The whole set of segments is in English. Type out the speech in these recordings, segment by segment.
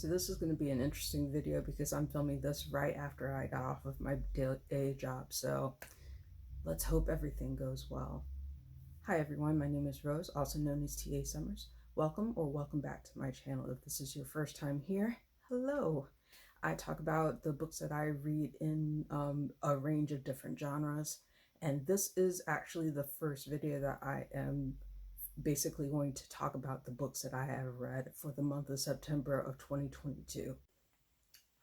So this is going to be an interesting video because I'm filming this right after I got off of my day job. So let's hope everything goes well. Hi everyone, my name is Rose, also known as TA Summers. Welcome or welcome back to my channel. If this is your first time here, hello. I talk about the books that I read in a range of different genres. And this is actually the first video that I am basically going to talk about the books that I have read for the month of September of 2022.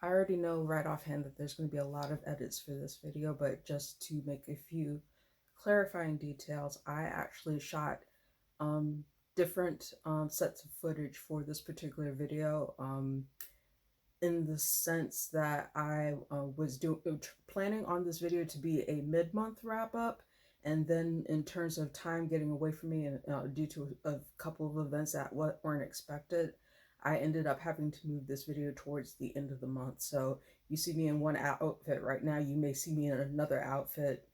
I already know right offhand that there's going to be a lot of edits for this video, but just to make a few clarifying details, I actually shot different sets of footage for this particular video in the sense that I was planning on this video to be a mid-month wrap-up, and then in terms of time getting away from me and due to a couple of events that weren't expected, I ended up having to move this video towards the end of the month. So you see me in one outfit right now, you may see me in another outfit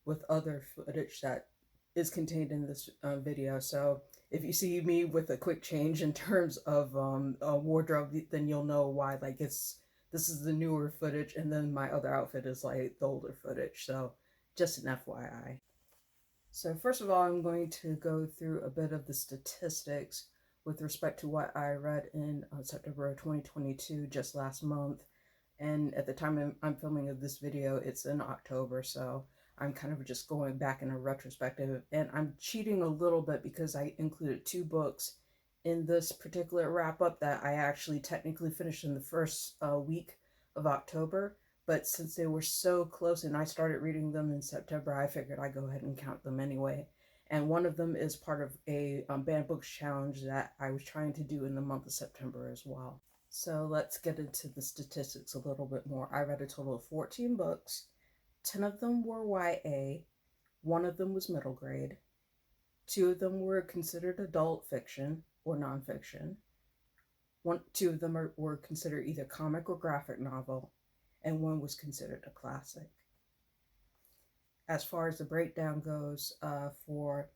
with other footage that is contained in this video. So if you see me with a quick change in terms of a wardrobe, then you'll know why. Like this is the newer footage, and then my other outfit is like the older footage. So just an FYI. So first of all, I'm going to go through a bit of the statistics with respect to what I read in September of 2022, just last month. And at the time I'm filming of this video, it's in October, so I'm kind of just going back in a retrospective. And I'm cheating a little bit because I included 2 books in this particular wrap-up that I actually technically finished in the first week of October. But since they were so close and I started reading them in September, I figured I'd go ahead and count them anyway. And one of them is part of a banned books challenge that I was trying to do in the month of September as well. So let's get into the statistics a little bit more. I read a total of 14 books. 10 of them were YA. 1 of them was middle grade. 2 of them were considered adult fiction or nonfiction. 2 of them were considered either comic or graphic novel, and 1 was considered a classic. As far as the breakdown goes for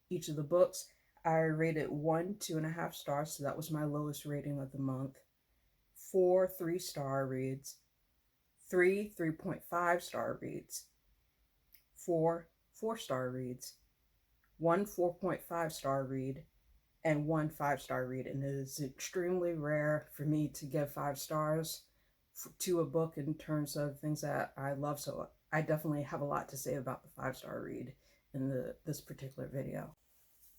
each of the books, I rated 1 2.5 stars, so that was my lowest rating of the month. 4 3-star reads, 3 3.5 star reads, 4 4-star reads, 1 4.5 star read, and 1 5-star read. And it is extremely rare for me to give 5 stars to a book in terms of things that I love, so I definitely have a lot to say about the 5-star read in this particular video.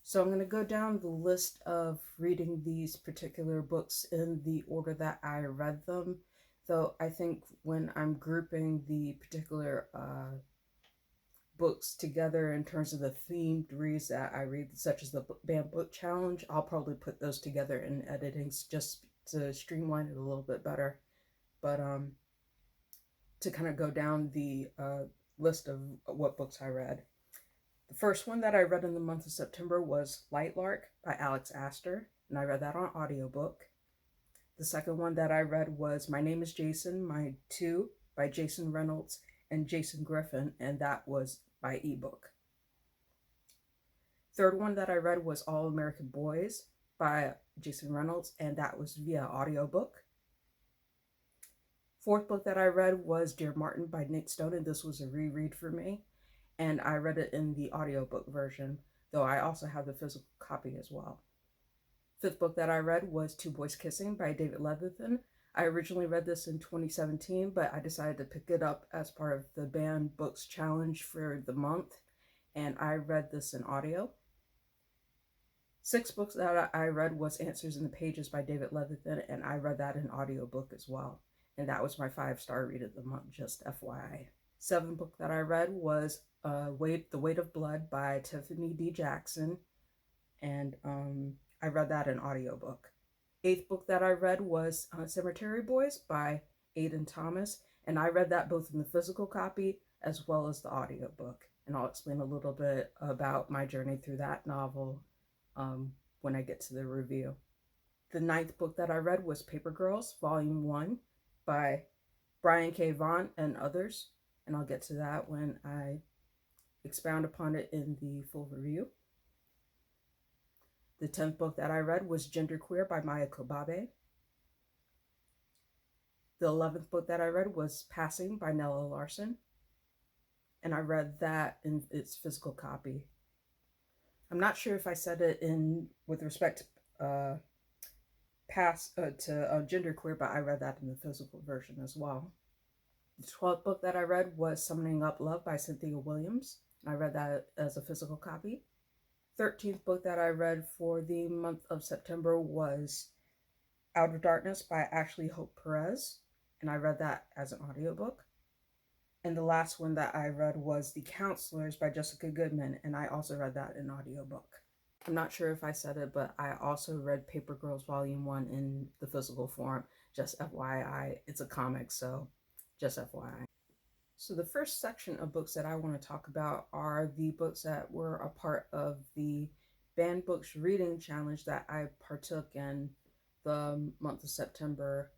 So I'm going to go down the list of reading these particular books in the order that I read them, though I think when I'm grouping the particular books together in terms of the themed reads that I read, such as the banned book challenge, I'll probably put those together in editing just to streamline it a little bit better. But to kind of go down the list of what books I read. The first one that I read in the month of September was Lightlark by Alex Astor, and I read that on audiobook. The second one that I read was My Name is Jason, My 2 by Jason Reynolds and Jason Griffin, and that was by ebook. Third one that I read was All American Boys by Jason Reynolds, and that was via audiobook. Fourth book that I read was Dear Martin by Nick Stone, and this was a reread for me. And I read it in the audiobook version, though I also have the physical copy as well. Fifth book that I read was Two Boys Kissing by David Leviathan. I originally read this in 2017, but I decided to pick it up as part of the banned books challenge for the month, and I read this in audio. Sixth book that I read was Answers in the Pages by David Leviathan, and I read that in audiobook as well. And that was my 5-star read of the month, just FYI. Seventh book that I read was The Weight of Blood by Tiffany D. Jackson, and I read that in audiobook. Eighth book that I read was Cemetery Boys by Aidan Thomas, and I read that both in the physical copy as well as the audiobook. And I'll explain a little bit about my journey through that novel when I get to the review. The ninth book that I read was Paper Girls, Volume 1 by Brian K. Vaughan and others, and I'll get to that when I expound upon it in the full review. The 10th book that I read was Genderqueer by Maya Kobabe. The 11th book that I read was Passing by Nella Larson, and I read that in its physical copy. I'm not sure if I said it in with respect to genderqueer, but I read that in the physical version as well. The 12th book that I read was Summoning Up Love by Cynthia Williams. I read that as a physical copy. 13th book that I read for the month of September was Outer Darkness by Ashley Hope Perez, and I read that as an audiobook. And the last one that I read was The Counselors by Jessica Goodman, and I also read that in audiobook. I'm not sure if I said it, but I also read Paper Girls Volume 1 in the physical form. Just FYI, it's a comic, so just FYI. So the first section of books that I want to talk about are the books that were a part of the Banned Books Reading Challenge that I partook in the month of September,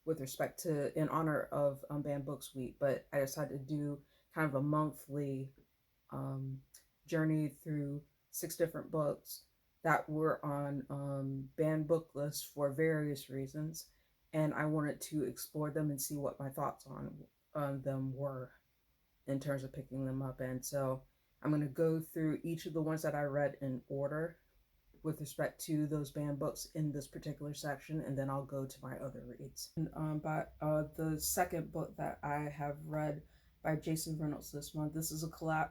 with respect to in honor of Banned Books Week. But I decided to do kind of a monthly journey through 6 different books that were on banned book lists for various reasons, and I wanted to explore them and see what my thoughts on them were in terms of picking them up. And so I'm going to go through each of the ones that I read in order with respect to those banned books in this particular section, and then I'll go to my other reads. But the second book that I have read by Jason Reynolds this month, this is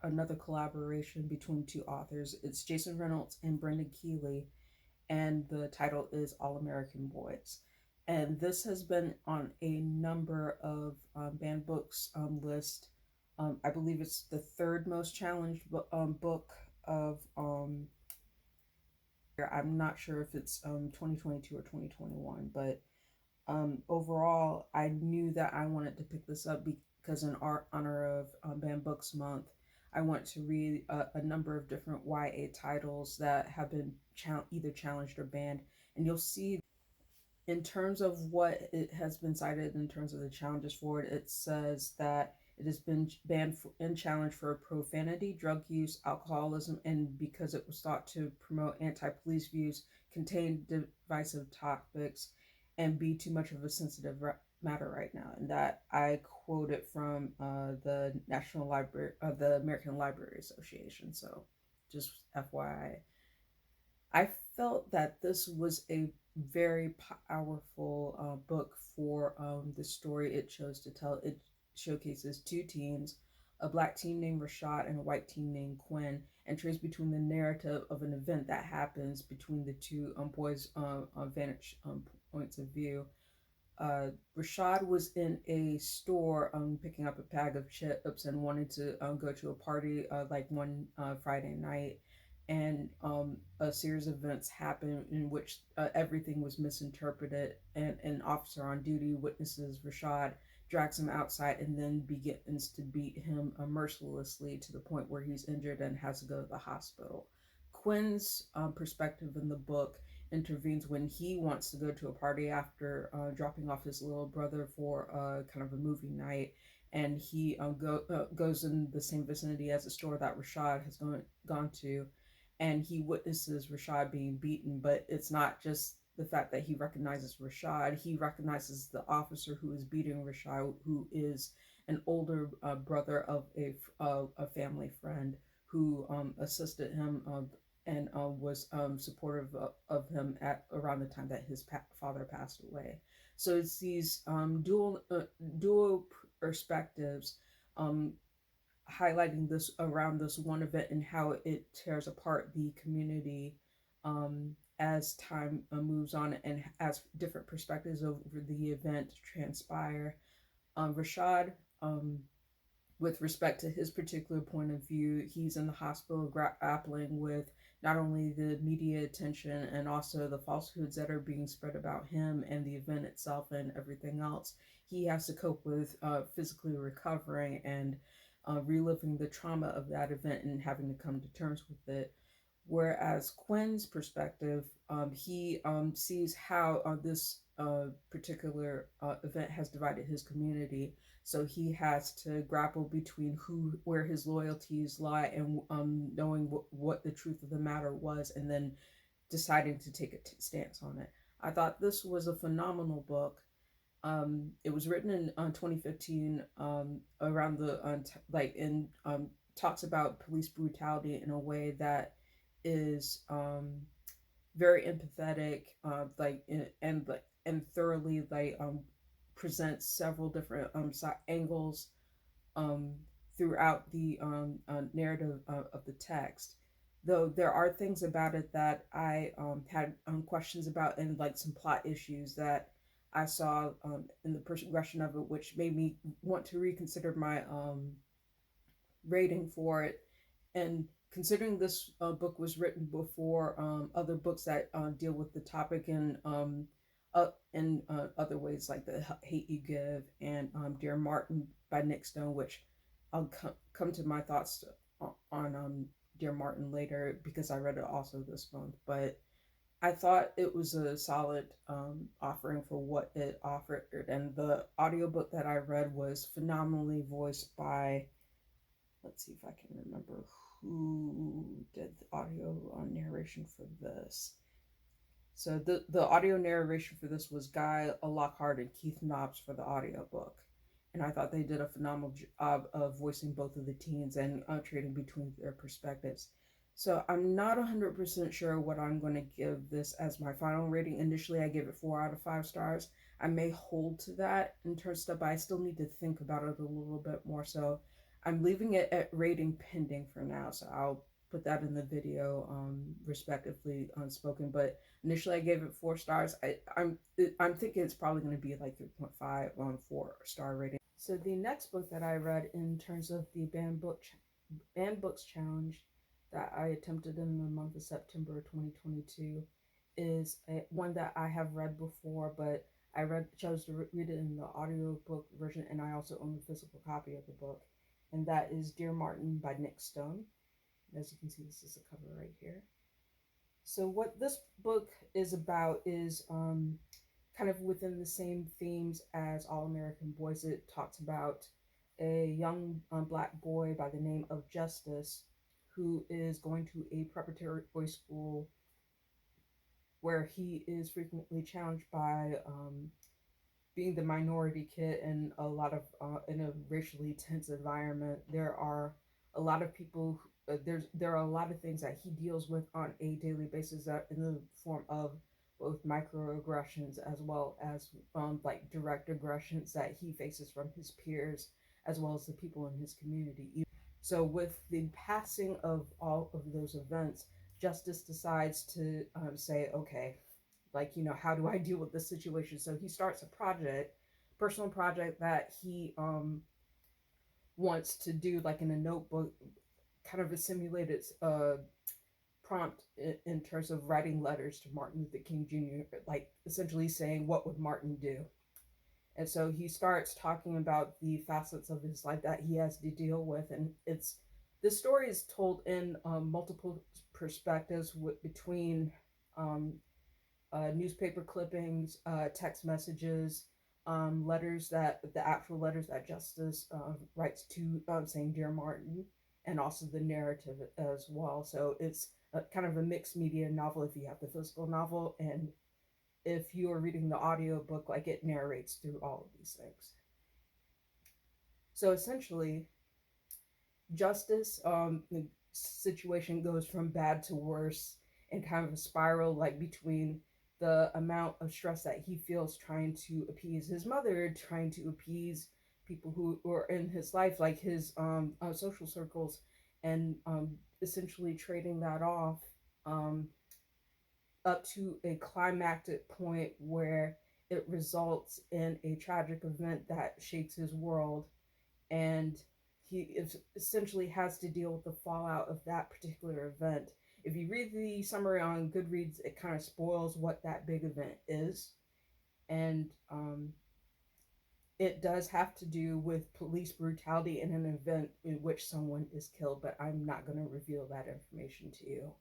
another collaboration between 2 authors. It's Jason Reynolds and Brendan Keeley, and the title is All American Boys. And this has been on a number of banned books list. I believe it's the 3rd most challenged book of I'm not sure if it's 2022 or 2021, but overall, I knew that I wanted to pick this up because in honor of Banned Books Month, I want to read a number of different YA titles that have been either challenged or banned. And you'll see in terms of what it has been cited in terms of the challenges for it, it says that it has been banned and challenged for profanity, drug use, alcoholism, and because it was thought to promote anti-police views, contain divisive topics, and be too much of a sensitive matter right now. And that I quoted from the National Library of the American Library Association. So just FYI. I felt that this was a very powerful book for the story it chose to tell. It showcases 2 teens, a black teen named Rashad and a white teen named Quinn, and traces between the narrative of an event that happens between the 2 boys' vantage points of view. Rashad was in a store picking up a bag of chips and wanted to go to a party like one Friday night, and a series of events happened in which everything was misinterpreted, and an officer on duty witnesses Rashad, drags him outside, and then begins to beat him mercilessly to the point where he's injured and has to go to the hospital. Quinn's perspective in the book intervenes when he wants to go to a party after dropping off his little brother for kind of a movie night, and he goes in the same vicinity as the store that Rashad has gone to, and he witnesses Rashad being beaten. But it's not just the fact that he recognizes Rashad, he recognizes the officer who is beating Rashad, who is an older brother of a family friend who assisted him and was supportive of him at around the time that his father passed away. So it's these dual perspectives highlighting this around this one event and how it tears apart the community as time moves on and as different perspectives over the event transpire. Rashad, with respect to his particular point of view, he's in the hospital grappling with not only the media attention and also the falsehoods that are being spread about him and the event itself and everything else. He has to cope with physically recovering and reliving the trauma of that event and having to come to terms with it. Whereas Quinn's perspective, he sees how this particular event has divided his community. So he has to grapple between where his loyalties lie and knowing what the truth of the matter was, and then deciding to take a stance on it. I thought this was a phenomenal book. It was written in 2015, around the like in talks about police brutality in a way that is very empathetic, and thoroughly presents several different angles um, throughout the narrative of the text. Though there are things about it that I had questions about, and like some plot issues that I saw in the progression of it, which made me want to reconsider my rating for it. And considering this book was written before other books that deal with the topic in other ways, like The Hate You Give and Dear Martin by Nick Stone, which I'll come to my thoughts on Dear Martin later because I read it also this month. But I thought it was a solid offering for what it offered. And the audiobook that I read was phenomenally voiced by, let's see if I can remember who did the audio narration for this. So the audio narration for this was Guy Lockhart and Keith Knobs for the audiobook. And I thought they did a phenomenal job of voicing both of the teens and trading between their perspectives. So I'm not 100% sure what I'm going to give this as my final rating. Initially, I gave it 4 out of 5 stars. I may hold to that in terms of stuff, but I still need to think about it a little bit more. So I'm leaving it at rating pending for now. So I'll put that in the video, respectively unspoken. But initially, I gave it 4 stars. I'm thinking it's probably going to be like 3.5 on 4-star rating. So the next book that I read in terms of the banned books challenge that I attempted in the month of September 2022 is one that I have read before, but I chose to read it in the audiobook version, and I also own a physical copy of the book, and that is Dear Martin by Nick Stone. As you can see, this is the cover right here. So what this book is about is kind of within the same themes as All American Boys. It talks about a young black boy by the name of Justice who is going to a preparatory school where he is frequently challenged by being the minority kid in a lot of in a racially tense environment. There are a lot of people. There are a lot of things that he deals with on a daily basis that in the form of both microaggressions as well as like direct aggressions that he faces from his peers as well as the people in his community. So with the passing of all of those events, Justice decides to say, okay, like, how do I deal with this situation? So he starts a personal project that he wants to do, like in a notebook, kind of a simulated prompt in terms of writing letters to Martin Luther King Jr., like essentially saying, what would Martin do? And so he starts talking about the facets of his life that he has to deal with. And this story is told in multiple perspectives between um, newspaper clippings, text messages, the actual letters that Justice writes to saying Dear Martin, and also the narrative as well. So it's kind of a mixed media novel if you have the physical novel, and if you are reading the audio book, like it narrates through all of these things. So essentially, Justice, the situation goes from bad to worse and kind of a spiral, like between the amount of stress that he feels trying to appease his mother, trying to appease people who are in his life, like his social circles, and essentially trading that off um, up to a climactic point where it results in a tragic event that shakes his world, and he essentially has to deal with the fallout of that particular event. If you read the summary on Goodreads, it kind of spoils what that big event is, and it does have to do with police brutality in an event in which someone is killed, but I'm not going to reveal that information to you.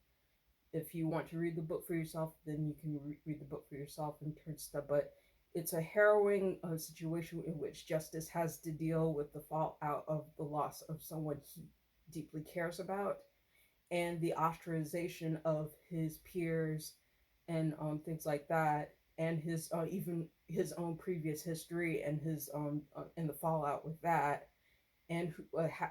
If you want to read the book for yourself, then you can read the book for yourself and turn stuff. But it's a harrowing situation in which Justice has to deal with the fallout of the loss of someone he deeply cares about, and the ostracization of his peers and things like that. and his even his own previous history and his and the fallout with that, and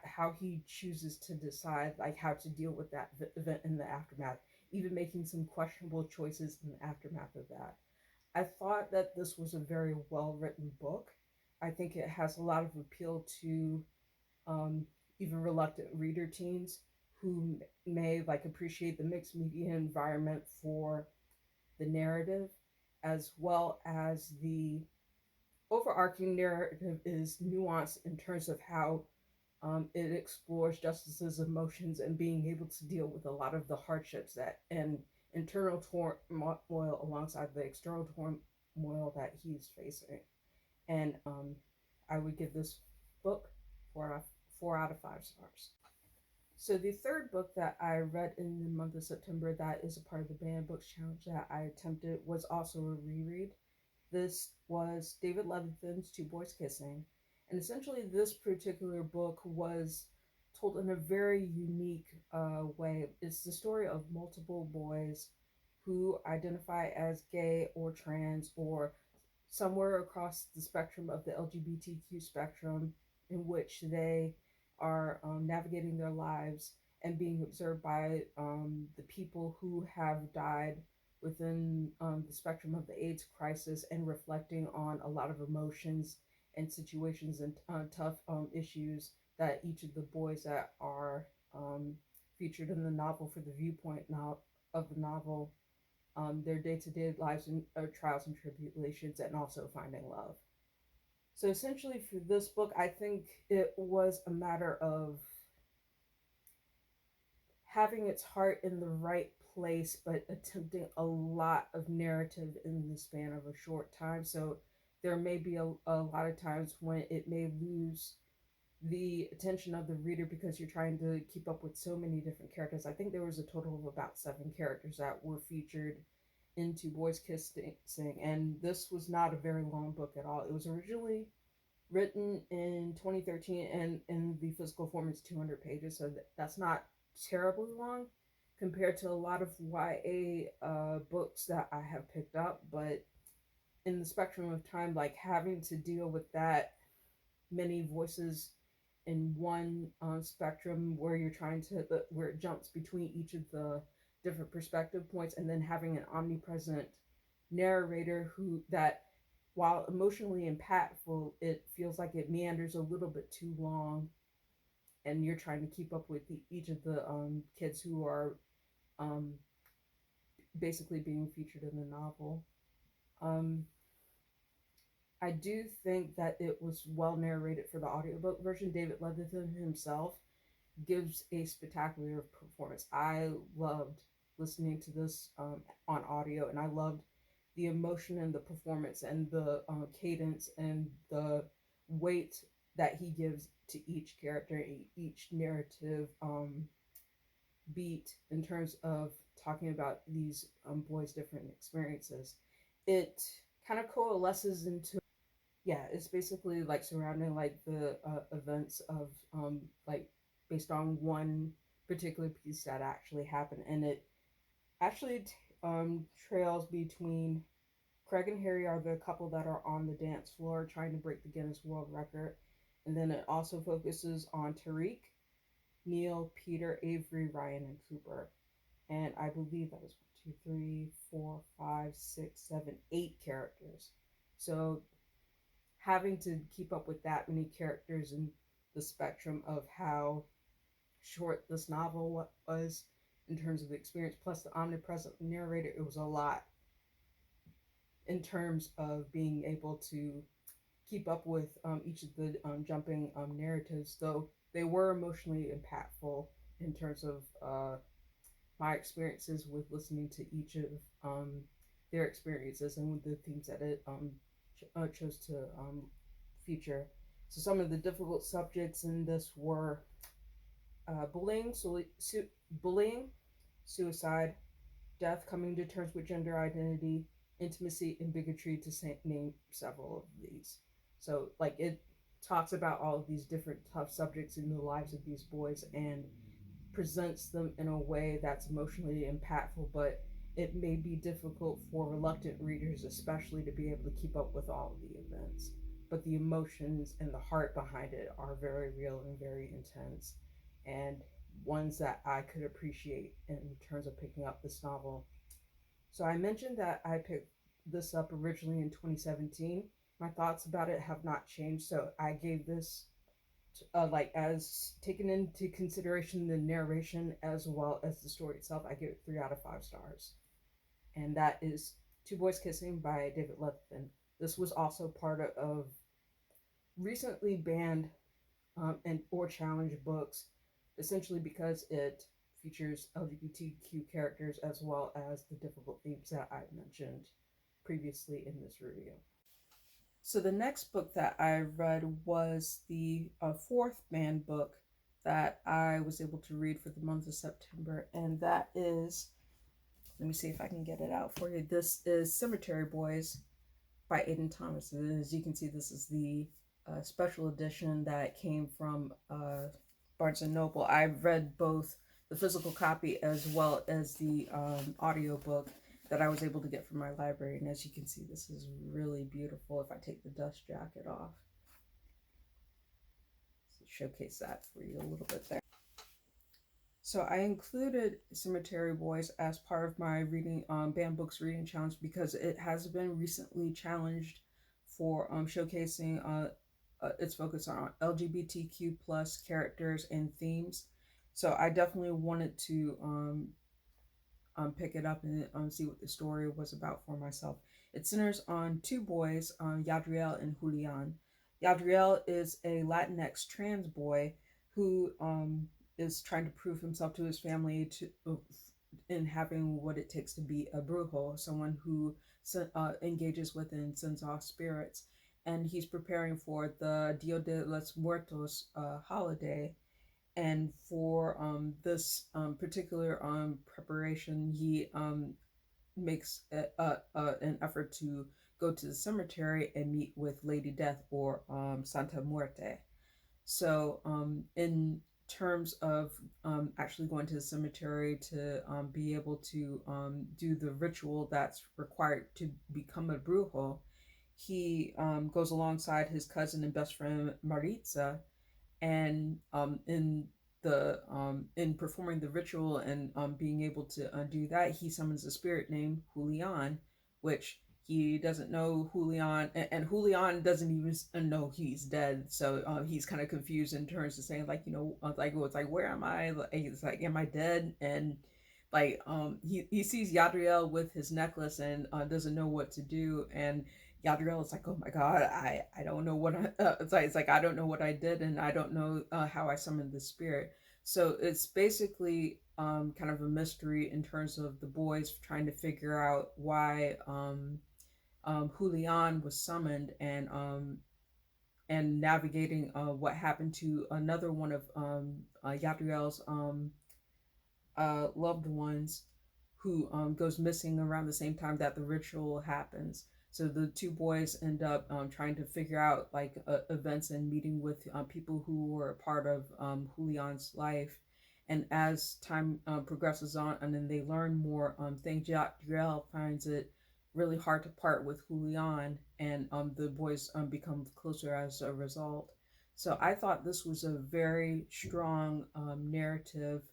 how he chooses to decide like how to deal with that event in the aftermath, even making some questionable choices in the aftermath of that. I thought that this was a very well written book. I think it has a lot of appeal to um, even reluctant reader teens who may like appreciate the mixed media environment for the narrative, as well as the overarching narrative is nuanced in terms of how it explores justice's emotions and being able to deal with a lot of the hardships that and internal turmoil alongside the external turmoil that he's facing. And I would give this book 4 out of 5 stars. So the third book that I read in the month of September that is a part of the Banned Books Challenge that I attempted was also a reread. This was David Levithan's Two Boys Kissing. And essentially, this particular book was told in a very unique way. It's the story of multiple boys who identify as gay or trans or somewhere across the spectrum of the LGBTQ spectrum, in which they are navigating their lives and being observed by the people who have died within the spectrum of the AIDS crisis, and reflecting on a lot of emotions and situations and tough issues that each of the boys that are featured in the novel for the viewpoint now of the novel, their day-to-day lives and trials and tribulations, and also finding love. So essentially, for this book, I think it was a matter of having its heart in the right place, but attempting a lot of narrative in the span of a short time. So there may be a lot of times when it may lose the attention of the reader because you're trying to keep up with so many different characters. I think there was a total of about 7 characters that were featured in Two Boys Kissing, and this was not a very long book at all. It was originally written in 2013, and in the physical form it's 200 pages, so that's not terribly long compared to a lot of YA books that I have picked up. But in the spectrum of time, like having to deal with that many voices in one spectrum where you're trying to where it jumps between each of the different perspective points, and then having an omnipresent narrator who that while emotionally impactful, it feels like it meanders a little bit too long, and you're trying to keep up with each of the kids who are um, basically being featured in the novel. Um, I do think that it was well narrated for the audiobook version. David Levithan himself gives a spectacular performance. I loved listening to this on audio, and I loved the emotion and the performance and the cadence and the weight that he gives to each character, each narrative beat in terms of talking about these boys' different experiences. It kind of coalesces into, yeah, it's basically like surrounding like the events of like based on one particular piece that actually happened, and it actually trails between Craig and Harry are the couple that are on the dance floor trying to break the Guinness World Record, and then it also focuses on Tariq, Neil, Peter, Avery, Ryan, and Cooper. And I believe that was 1, 2, 3, 4, 5, 6, 7, 8 characters. So having to keep up with that many characters and the spectrum of how short this novel was in terms of the experience, plus the omnipresent narrator, it was a lot in terms of being able to keep up with each of the jumping narratives, though they were emotionally impactful in terms of my experiences with listening to each of their experiences and with the themes that it chose to feature. So some of the difficult subjects in this were bullying, bullying, suicide, death, coming to terms with gender identity, intimacy, and bigotry, to name several of these. So, like, it talks about all of these different tough subjects in the lives of these boys and presents them in a way that's emotionally impactful, but it may be difficult for reluctant readers, especially, to be able to keep up with all of the events. But the emotions and the heart behind it are very real and very intense, and ones that I could appreciate in terms of picking up this novel. So I mentioned that I picked this up originally in 2017. My thoughts about it have not changed, so I gave this like as taken into consideration the narration as well as the story itself. I give it 3 out of 5 stars, and that is Two Boys Kissing by David Levithan. This was also part of recently banned and or challenged books, essentially because it features LGBTQ characters as well as the difficult themes that I mentioned previously in this review. So the next book that I read was the fourth banned book that I was able to read for the month of September, and that is, let me see if I can get it out for you. This is Cemetery Boys by Aiden Thomas. And as you can see, this is the special edition that came from Barnes and Noble. I've read both the physical copy as well as the audiobook that I was able to get from my library. And as you can see, this is really beautiful. If I take the dust jacket off, so showcase that for you a little bit there. So I included Cemetery Boys as part of my reading banned books reading challenge because it has been recently challenged for showcasing its focus on LGBTQ plus characters and themes. So I definitely wanted to pick it up and see what the story was about for myself. It centers on two boys, Yadriel and Julian. Yadriel is a Latinx trans boy who is trying to prove himself to his family in having what it takes to be a brujo, someone who engages with and sends off spirits. And he's preparing for the Dia de los Muertos holiday. And for this particular preparation, he makes an effort to go to the cemetery and meet with Lady Death, or Santa Muerte. So in terms of actually going to the cemetery to be able to do the ritual that's required to become a brujo, he goes alongside his cousin and best friend Maritza, and in performing the ritual and being able to do that, he summons a spirit named Julian, which he doesn't know Julian, and Julian doesn't even know he's dead. So he's kind of confused in terms of saying, like, like, well, it's like, where am I? Like, it's like, am I dead? And like he sees Yadriel with his necklace and doesn't know what to do. And Yadriel is like, oh my god, I don't know what it's like I don't know what I did, and I don't know how I summoned the spirit. So it's basically kind of a mystery in terms of the boys trying to figure out why Julian was summoned, and navigating what happened to another one of Yadriel's loved ones, who goes missing around the same time that the ritual happens. So the two boys end up trying to figure out like events and meeting with people who were a part of Julian's life. And as time progresses on, and then they learn more things, Jacques finds it really hard to part with Julian, and the boys become closer as a result. So I thought this was a very strong narrative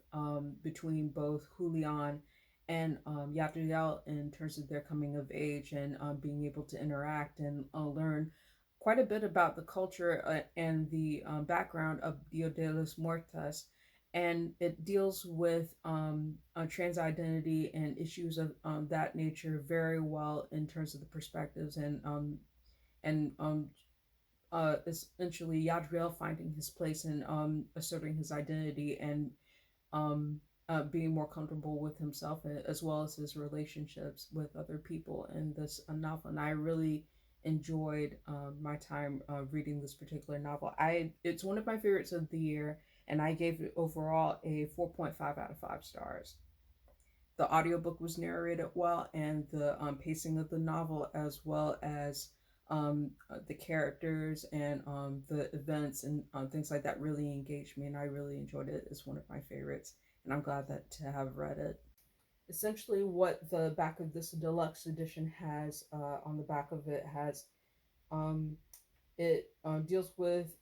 between both Julian and Yadriel in terms of their coming of age, and being able to interact and learn quite a bit about the culture and the background of Dia de los Muertos. And it deals with trans identity and issues of that nature very well in terms of the perspectives, and essentially Yadriel finding his place in asserting his identity, and being more comfortable with himself, as well as his relationships with other people in this novel. And I really enjoyed my time reading this particular novel. It's one of my favorites of the year, and I gave it overall a 4.5 out of 5 stars. The audiobook was narrated well, and the pacing of the novel, as well as the characters and the events and things like that, really engaged me, and I really enjoyed it. It's one of my favorites, and I'm glad that to have read it. essentially what the back of this deluxe edition has, on the back of it has, um, it deals with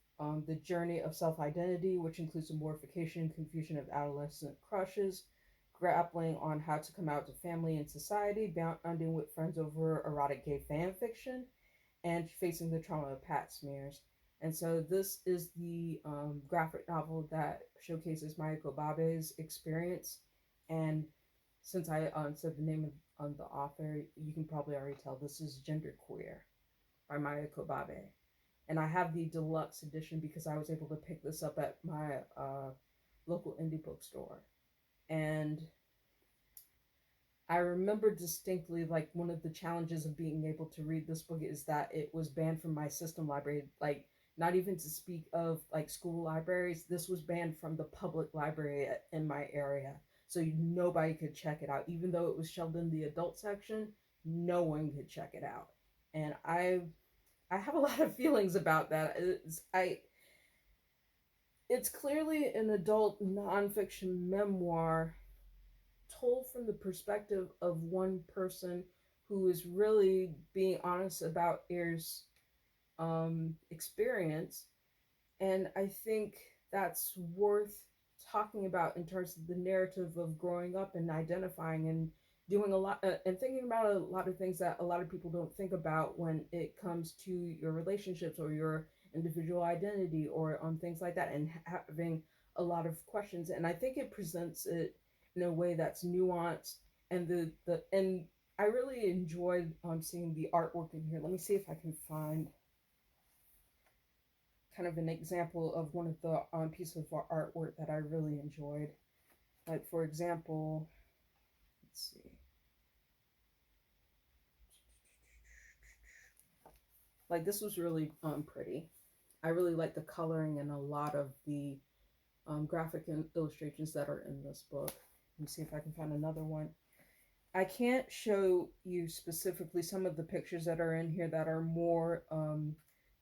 the journey of self identity, which includes the mortification and confusion of adolescent crushes, grappling on how to come out to family and society, bonding with friends over erotic gay fan fiction, and facing the trauma of pat smears. And so, this is the graphic novel that showcases Mayako Babe's experience. And since I said the name of the author, you can probably already tell this is Genderqueer by Mayako Babe. And I have the deluxe edition because I was able to pick this up at my local indie bookstore. And I remember distinctly, like, one of the challenges of being able to read this book is that it was banned from my system library. Like, not even to speak of like school libraries, this was banned from the public library in my area. So nobody could check it out. Even though it was shelved in the adult section, no one could check it out. And I have a lot of feelings about that. It's clearly an adult nonfiction memoir told from the perspective of one person who is really being honest about Air's experience. And I think that's worth talking about in terms of the narrative of growing up and identifying and doing a lot, and thinking about a lot of things that a lot of people don't think about when it comes to your relationships or your individual identity or on things like that, and having a lot of questions. And I think it presents it in a way that's nuanced, and and I really enjoyed seeing the artwork in here. Let me see if I can find kind of an example of one of the pieces of artwork that I really enjoyed. Like, for example, let's see. Like, this was really pretty. I really like the coloring and a lot of the graphic illustrations that are in this book. Let me see if I can find another one. I can't show you specifically some of the pictures that are in here that are more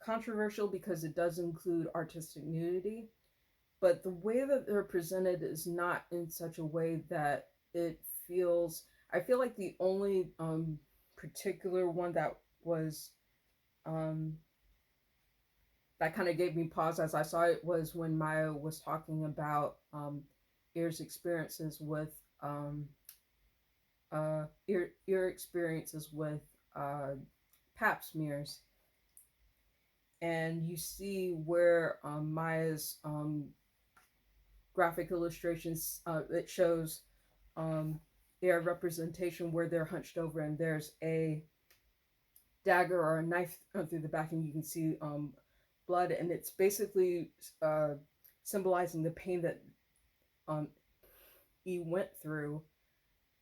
controversial because it does include artistic nudity. But the way that they're presented is not in such a way that it feels. I feel like the only particular one that was um, that kind of gave me pause as I saw it was when Maya was talking about Ear's experiences with ear experiences with uh, pap smears, and you see where Maya's graphic illustrations, it shows their representation where they're hunched over and there's a dagger or a knife through the back, and you can see blood, and it's basically symbolizing the pain that um, he went through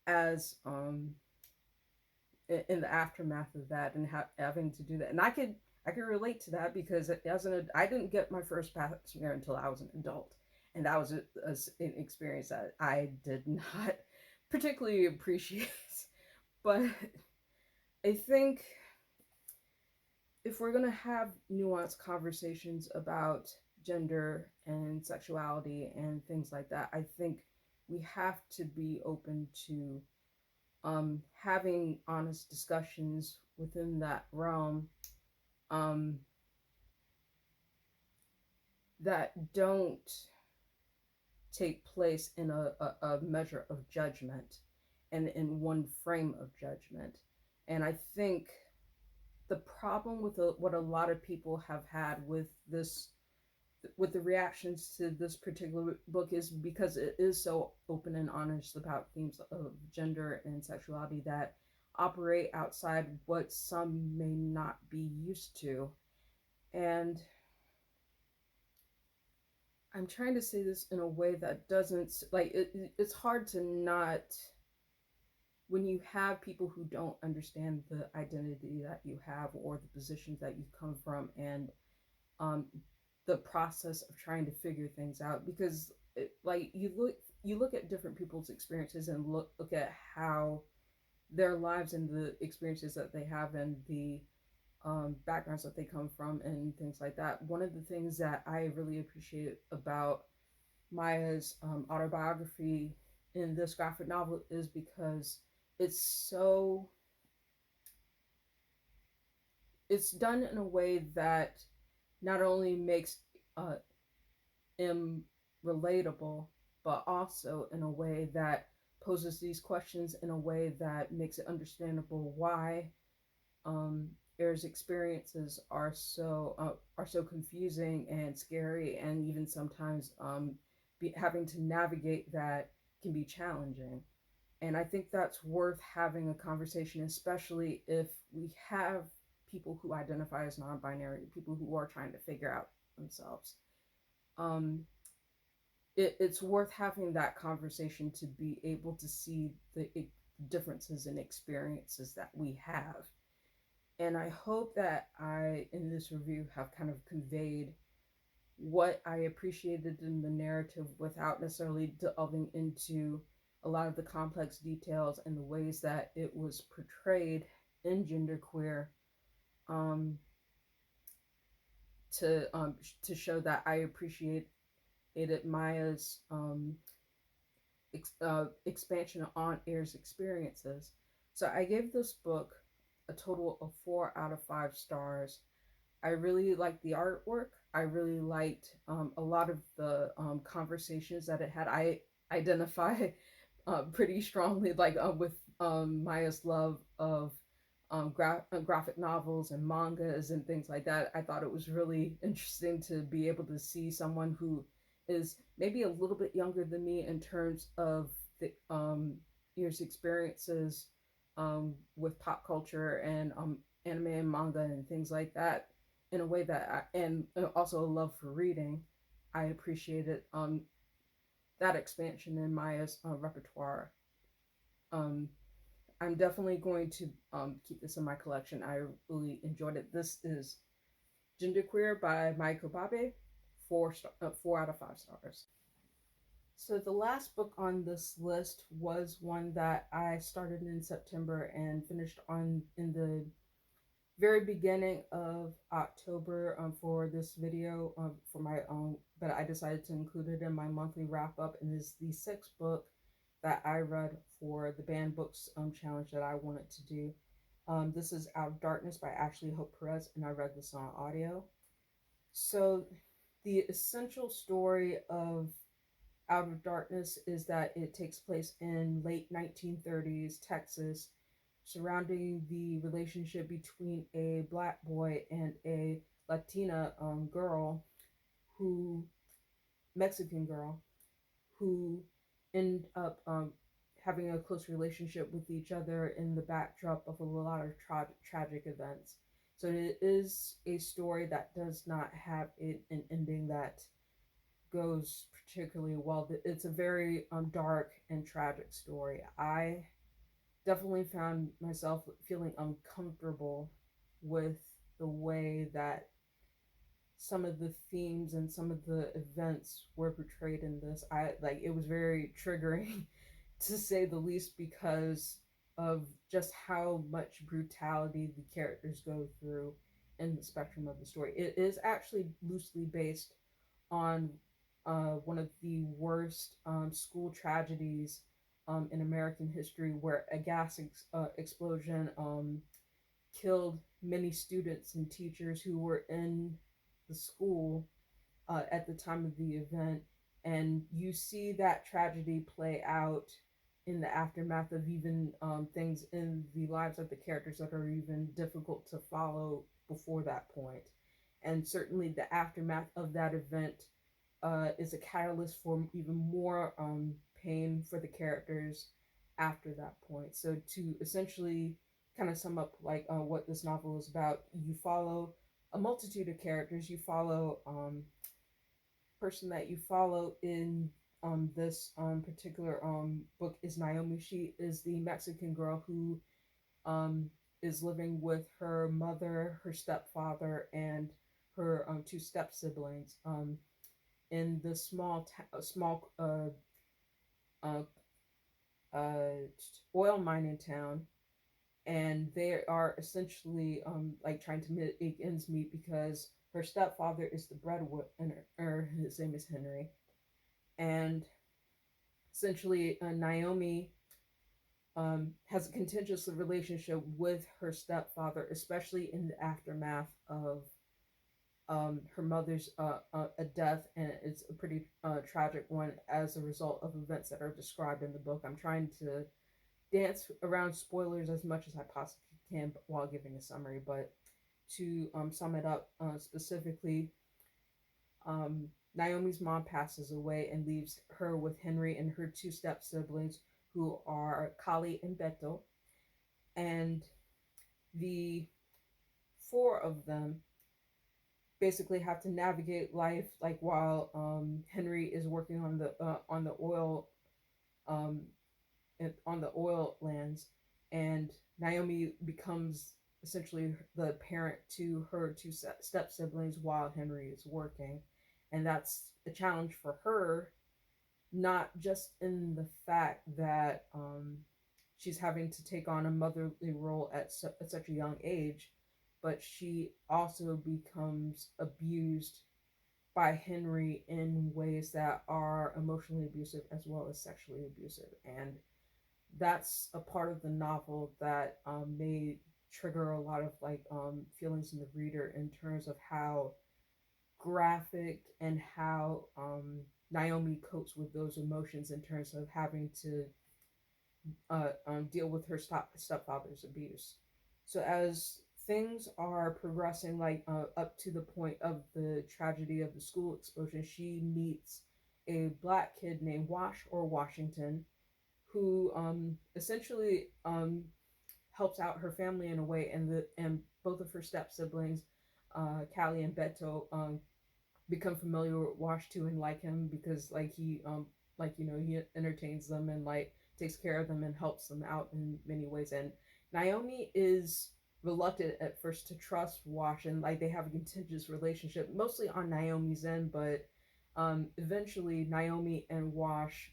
as in the aftermath of that, and having to do that. And I could relate to that because I didn't get my first pap smear until I was an adult, and that was an experience that I did not particularly appreciate. But I think if we're gonna have nuanced conversations about gender and sexuality and things like that, I think we have to be open to having honest discussions within that realm, um, that don't take place in a measure of judgment and in one frame of judgment. And I think the problem with what a lot of people have had with this, with the reactions to this particular book, is because it is so open and honest about themes of gender and sexuality that operate outside what some may not be used to. And I'm trying to say this in a way that doesn't, like, it's hard to not, when you have people who don't understand the identity that you have or the positions that you come from, and um, the process of trying to figure things out, because like, you look at different people's experiences and look at how their lives and the experiences that they have and the backgrounds that they come from and things like that. One of the things that I really appreciate about Maya's autobiography in this graphic novel is because it's so it's done in a way that not only makes uh, him relatable, but also in a way that poses these questions in a way that makes it understandable why um, Air's experiences are so confusing and scary, and even sometimes having to navigate that can be challenging. And I think that's worth having a conversation, especially if we have people who identify as non-binary, people who are trying to figure out themselves. Um, it's worth having that conversation to be able to see the differences in experiences that we have. And I hope that I, in this review, have kind of conveyed what I appreciated in the narrative without necessarily delving into a lot of the complex details and the ways that it was portrayed in genderqueer, um, to show that I appreciated Maya's expansion on Air's experiences. So I gave this book a total of 4 out of 5 stars. I really liked the artwork. I really liked a lot of the conversations that it had. I identify pretty strongly, like with Maya's love of graphic novels and mangas and things like that. I thought it was really interesting to be able to see someone who is maybe a little bit younger than me in terms of the years experiences with pop culture and anime and manga and things like that in a way that and also a love for reading. I appreciated that expansion in Maya's repertoire. Um, I'm definitely going to keep this in my collection. I really enjoyed it. This is Genderqueer by Mai Kobabe, 4 out of 5 stars. So the last book on this list was one that I started in September and finished on in the very beginning of October for this video for my own, but I decided to include it in my monthly wrap up, and is the sixth book that I read for the banned books challenge that I wanted to do. This is Out of Darkness by Ashley Hope Perez, and I read this on audio. So, the essential story of Out of Darkness is that it takes place in late 1930s Texas, surrounding the relationship between a black boy and a Latina girl, who Mexican girl, who end up having a close relationship with each other in the backdrop of a lot of tragic events. So it is a story that does not have an ending that goes particularly well. It's a very dark and tragic story. I definitely found myself feeling uncomfortable with the way that some of the themes and some of the events were portrayed in this. I like it was very triggering to say the least, because of just how much brutality the characters go through in the spectrum of the story. It is actually loosely based on one of the worst school tragedies in American history, where a explosion killed many students and teachers who were in the school at the time of the event. And you see that tragedy play out in the aftermath of even things in the lives of the characters that are even difficult to follow before that point. And certainly the aftermath of that event is a catalyst for even more pain for the characters after that point. So to essentially kind of sum up like what this novel is about, you follow a multitude of characters. You follow person that you follow in this particular book is Naomi. She is the Mexican girl who um, is living with her mother, her stepfather, and her two step siblings in the small uh, uh, oil mining town, and they are essentially like trying to make ends meet because her stepfather is the breadwinner, or his name is Henry, and Essentially, Naomi has a contentious relationship with her stepfather, especially in the aftermath of her mother's a death, and it's a pretty tragic one as a result of events that are described in the book. I'm trying to dance around spoilers as much as I possibly can while giving a summary, but to sum it up specifically, Naomi's mom passes away and leaves her with Henry and her two step siblings, who are Kali and Beto. And the four of them basically have to navigate life like while Henry is working on the oil um, on the oil lands, and Naomi becomes essentially the parent to her two step siblings while Henry is working, and that's a challenge for her, not just in the fact that she's having to take on a motherly role at such a young age, but she also becomes abused by Henry in ways that are emotionally abusive as well as sexually abusive. And that's a part of the novel that may trigger a lot of feelings in the reader in terms of how graphic and how Naomi copes with those emotions in terms of having to deal with her stepfather's abuse. So as things are progressing, up to the point of the tragedy of the school explosion, she meets a black kid named Washington, who essentially helps out her family in a way, and both of her step siblings, Callie and Beto, become familiar with Wash too and like him because he entertains them and takes care of them and helps them out in many ways. And Naomi is reluctant at first to trust Wash, and they have a contentious relationship mostly on Naomi's end, but eventually Naomi and Wash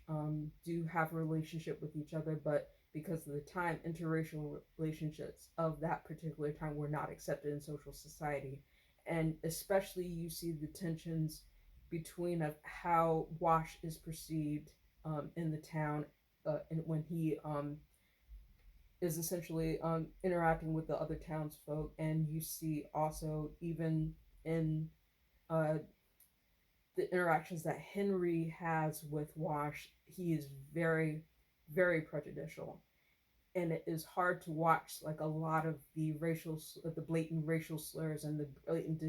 do have a relationship with each other, but because of the time, interracial relationships of that particular time were not accepted in social society. And especially you see the tensions between of how Wash is perceived in the town, and when he is essentially interacting with the other townsfolk, and you see also even in uh, the interactions that Henry has with Wash, he is very, very prejudicial, and it is hard to watch like a lot of the blatant racial slurs and the blatant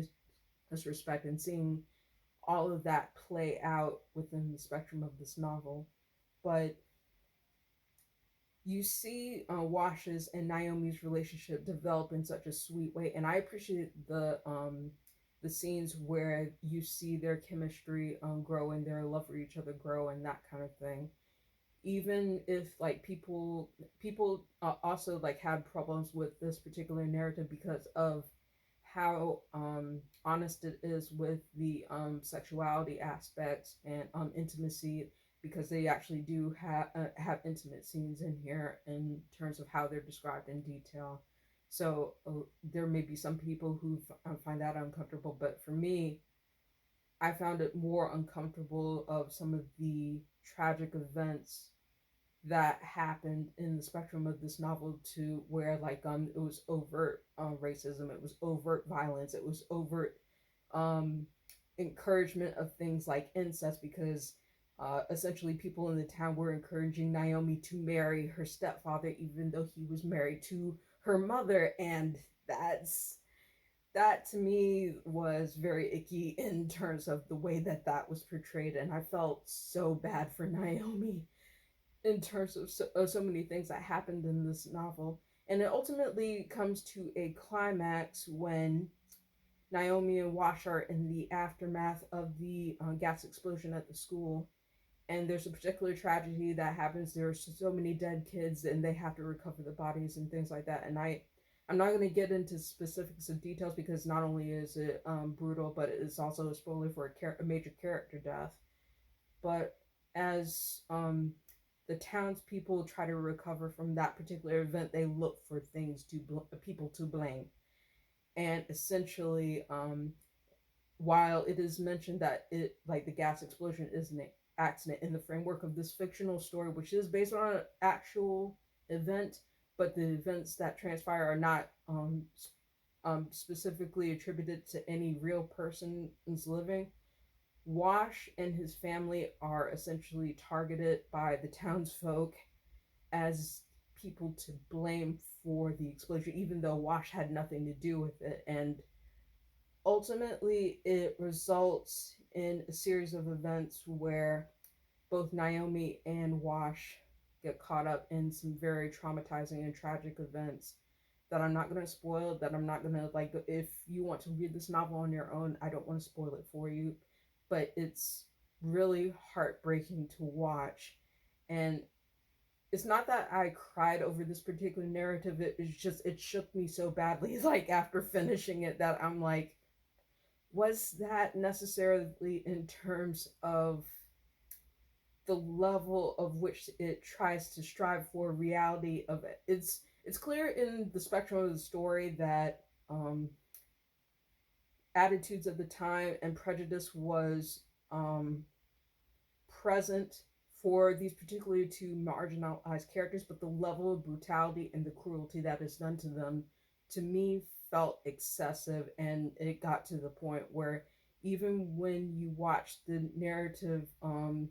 disrespect, and seeing all of that play out within the spectrum of this novel. But you see Wash's and Naomi's relationship develop in such a sweet way, and I appreciate the scenes where you see their chemistry grow and their love for each other grow and that kind of thing. Even if people also had problems with this particular narrative because of how honest it is with the sexuality aspects and intimacy, because they actually do have intimate scenes in here in terms of how they're described in detail. So there may be some people who find that uncomfortable, but for me, I found it more uncomfortable of some of the tragic events that happened in the spectrum of this novel, to where it was overt racism, it was overt violence, it was overt um encouragement of things like incest, because essentially people in the town were encouraging Naomi to marry her stepfather even though he was married to her mother, and that to me was very icky in terms of the way that that was portrayed, and I felt so bad for Naomi in terms of so many things that happened in this novel. And it ultimately comes to a climax when Naomi and Wash are in the aftermath of the gas explosion at the school. And there's a particular tragedy that happens. There's so many dead kids, and they have to recover the bodies and things like that. And I'm not going to get into specifics of details because not only is it brutal, but it's also a spoiler for a major character death. But as the townspeople try to recover from that particular event, they look for people to blame, and essentially, while it is mentioned that the gas explosion is an accident in the framework of this fictional story, which is based on an actual event, but the events that transpire are not specifically attributed to any real person's living. Wash and his family are essentially targeted by the townsfolk as people to blame for the explosion, even though Wash had nothing to do with it. And ultimately, it results in a series of events where both Naomi and Wash get caught up in some very traumatizing and tragic events that I'm not going to spoil, that I'm not going to, like, if you want to read this novel on your own, I don't want to spoil it for you, but it's really heartbreaking to watch. And it's not that I cried over this particular narrative, it's just, it shook me so badly, like, after finishing it, that I'm like, was that necessarily in terms of the level of which it tries to strive for reality of it? It's clear in the spectrum of the story that attitudes of the time and prejudice was present for these particularly two marginalized characters, but the level of brutality and the cruelty that is done to them, to me, felt excessive, and it got to the point where even when you watch the narrative POV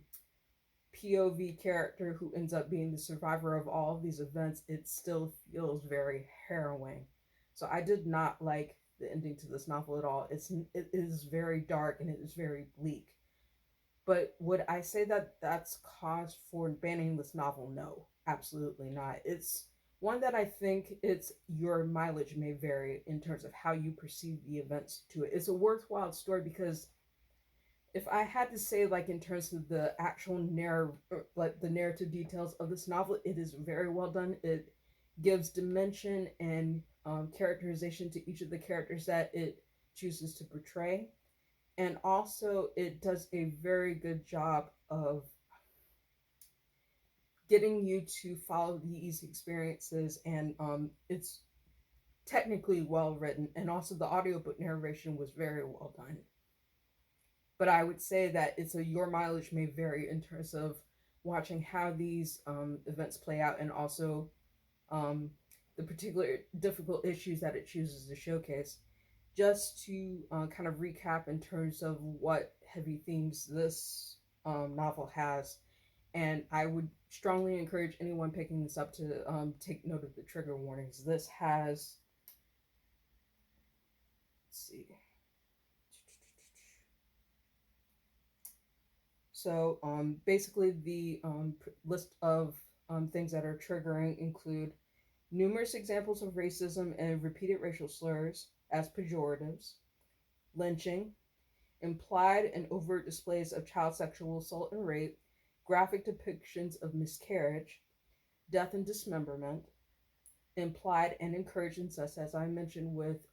character who ends up being the survivor of all of these events, it still feels very harrowing. So I did not like the ending to this novel at all. It is very dark and it is very bleak. But would I say that that's cause for banning this novel? No, absolutely not. It's one that I think it's your mileage may vary in terms of how you perceive the events to it. It's a worthwhile story because if I had to say, like, in terms of the actual like the narrative details of this novel, it is very well done. It gives dimension and characterization to each of the characters that it chooses to portray, and also it does a very good job of getting you to follow these experiences, and it's technically well written, and also the audiobook narration was very well done. But I would say that it's a your mileage may vary in terms of watching how these events play out, and also um, the particular difficult issues that it chooses to showcase. Just to kind of recap in terms of what heavy themes this novel has, and I would strongly encourage anyone picking this up to take note of the trigger warnings. This has, let's see, so basically the list of things that are triggering include numerous examples of racism and repeated racial slurs as pejoratives, lynching, implied and overt displays of child sexual assault and rape, graphic depictions of miscarriage, death and dismemberment, implied and encouraged incest, as I mentioned, with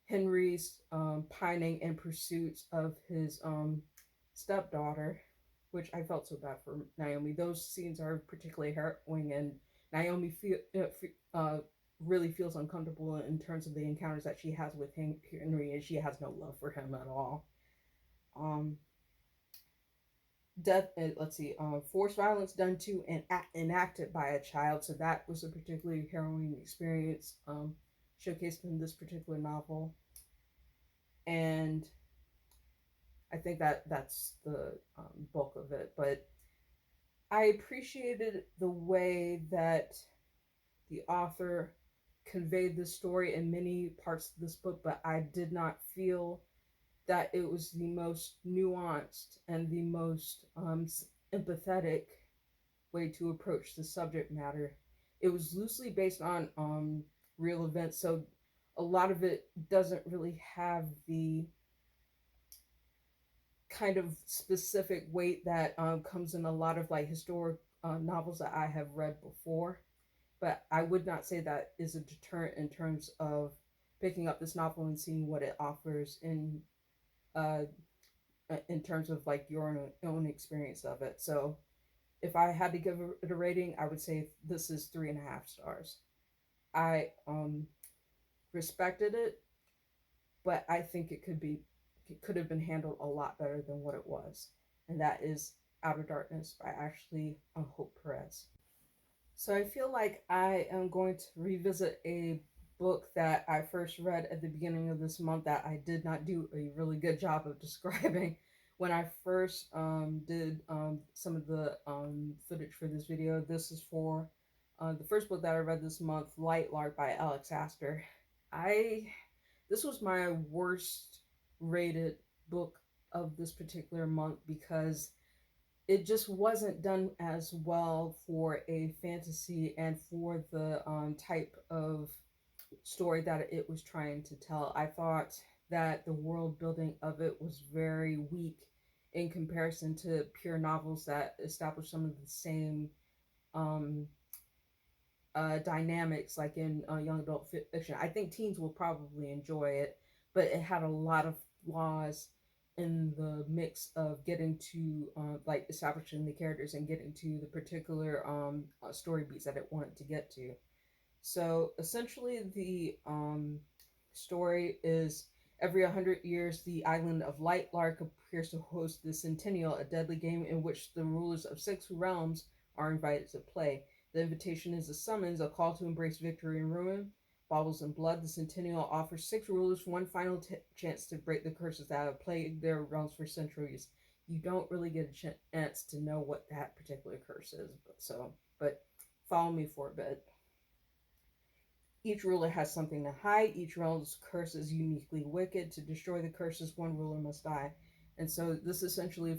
Henry's pining in pursuit of his stepdaughter, which I felt so bad for Naomi. Those scenes are particularly harrowing, and Naomi really feels uncomfortable in terms of the encounters that she has with Henry, and she has no love for him at all. Um, death. Let's see. Forced violence done to and enacted by a child. So that was a particularly harrowing experience showcased in this particular novel, and I think that that's the bulk of it. But I appreciated the way that the author conveyed the story in many parts of this book, but I did not feel that it was the most nuanced and the most empathetic way to approach the subject matter. It was loosely based on real events, so a lot of it doesn't really have the kind of specific weight that comes in a lot of like historic novels that I have read before. But I would not say that is a deterrent in terms of picking up this novel and seeing what it offers uh, in terms of like your own experience of it. So if I had to give it a rating, I would say this is 3.5 stars. I respected it, but I think it could have been handled a lot better than what it was. and that is Outer Darkness by Ashley Hope Perez. So I feel like I am going to revisit a book that I first read at the beginning of this month that I did not do a really good job of describing when I first did some of the footage for this video. This is for the first book that I read this month, Lightlark by Alex Astor. I This was my worst rated book of this particular month because it just wasn't done as well for a fantasy and for the type of story that it was trying to tell. I thought that the world building of it was very weak in comparison to pure novels that establish some of the same um, dynamics like in young adult fiction. I think teens will probably enjoy it, but it had a lot of flaws in the mix of getting to like establishing the characters and getting to the particular story beats that it wanted to get to. So essentially, the story is every 100 years, the island of Lightlark appears to host the Centennial, a deadly game in which the rulers of 6 realms are invited to play. The invitation is a summons, a call to embrace victory and ruin. Baubles and blood, the Centennial offers 6 rulers one final chance to break the curses that have plagued their realms for centuries. You don't really get a chance to know what that particular curse is, but follow me for a bit. Each ruler has something to hide. Each realm's curse is uniquely wicked. To destroy the curses, one ruler must die. And so this essentially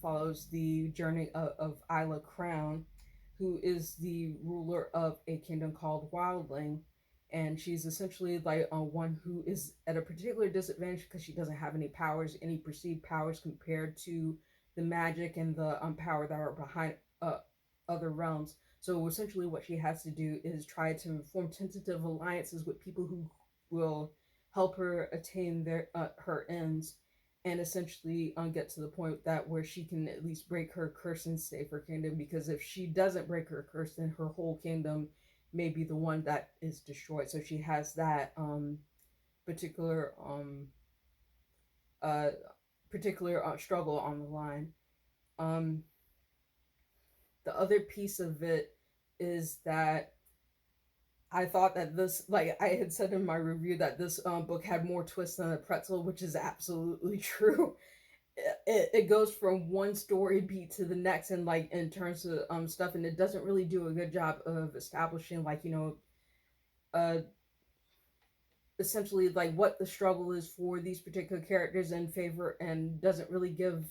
follows the journey of Isla Crown, who is the ruler of a kingdom called Wildling. And she's essentially like one who is at a particular disadvantage because she doesn't have any powers, any perceived powers compared to the magic and the power that are behind other realms. So essentially, what she has to do is try to form tentative alliances with people who will help her attain her ends, and essentially get to the point that where she can at least break her curse and save her kingdom. Because if she doesn't break her curse, then her whole kingdom may be the one that is destroyed. So she has that particular uh, struggle on the line. Um, the other piece of it is that I thought that this, like I had said in my review, that this book had more twists than a pretzel, which is absolutely true. It goes from one story beat to the next, and like in terms of stuff, and it doesn't really do a good job of establishing, like, uh essentially like what the struggle is for these particular characters in favor, and doesn't really give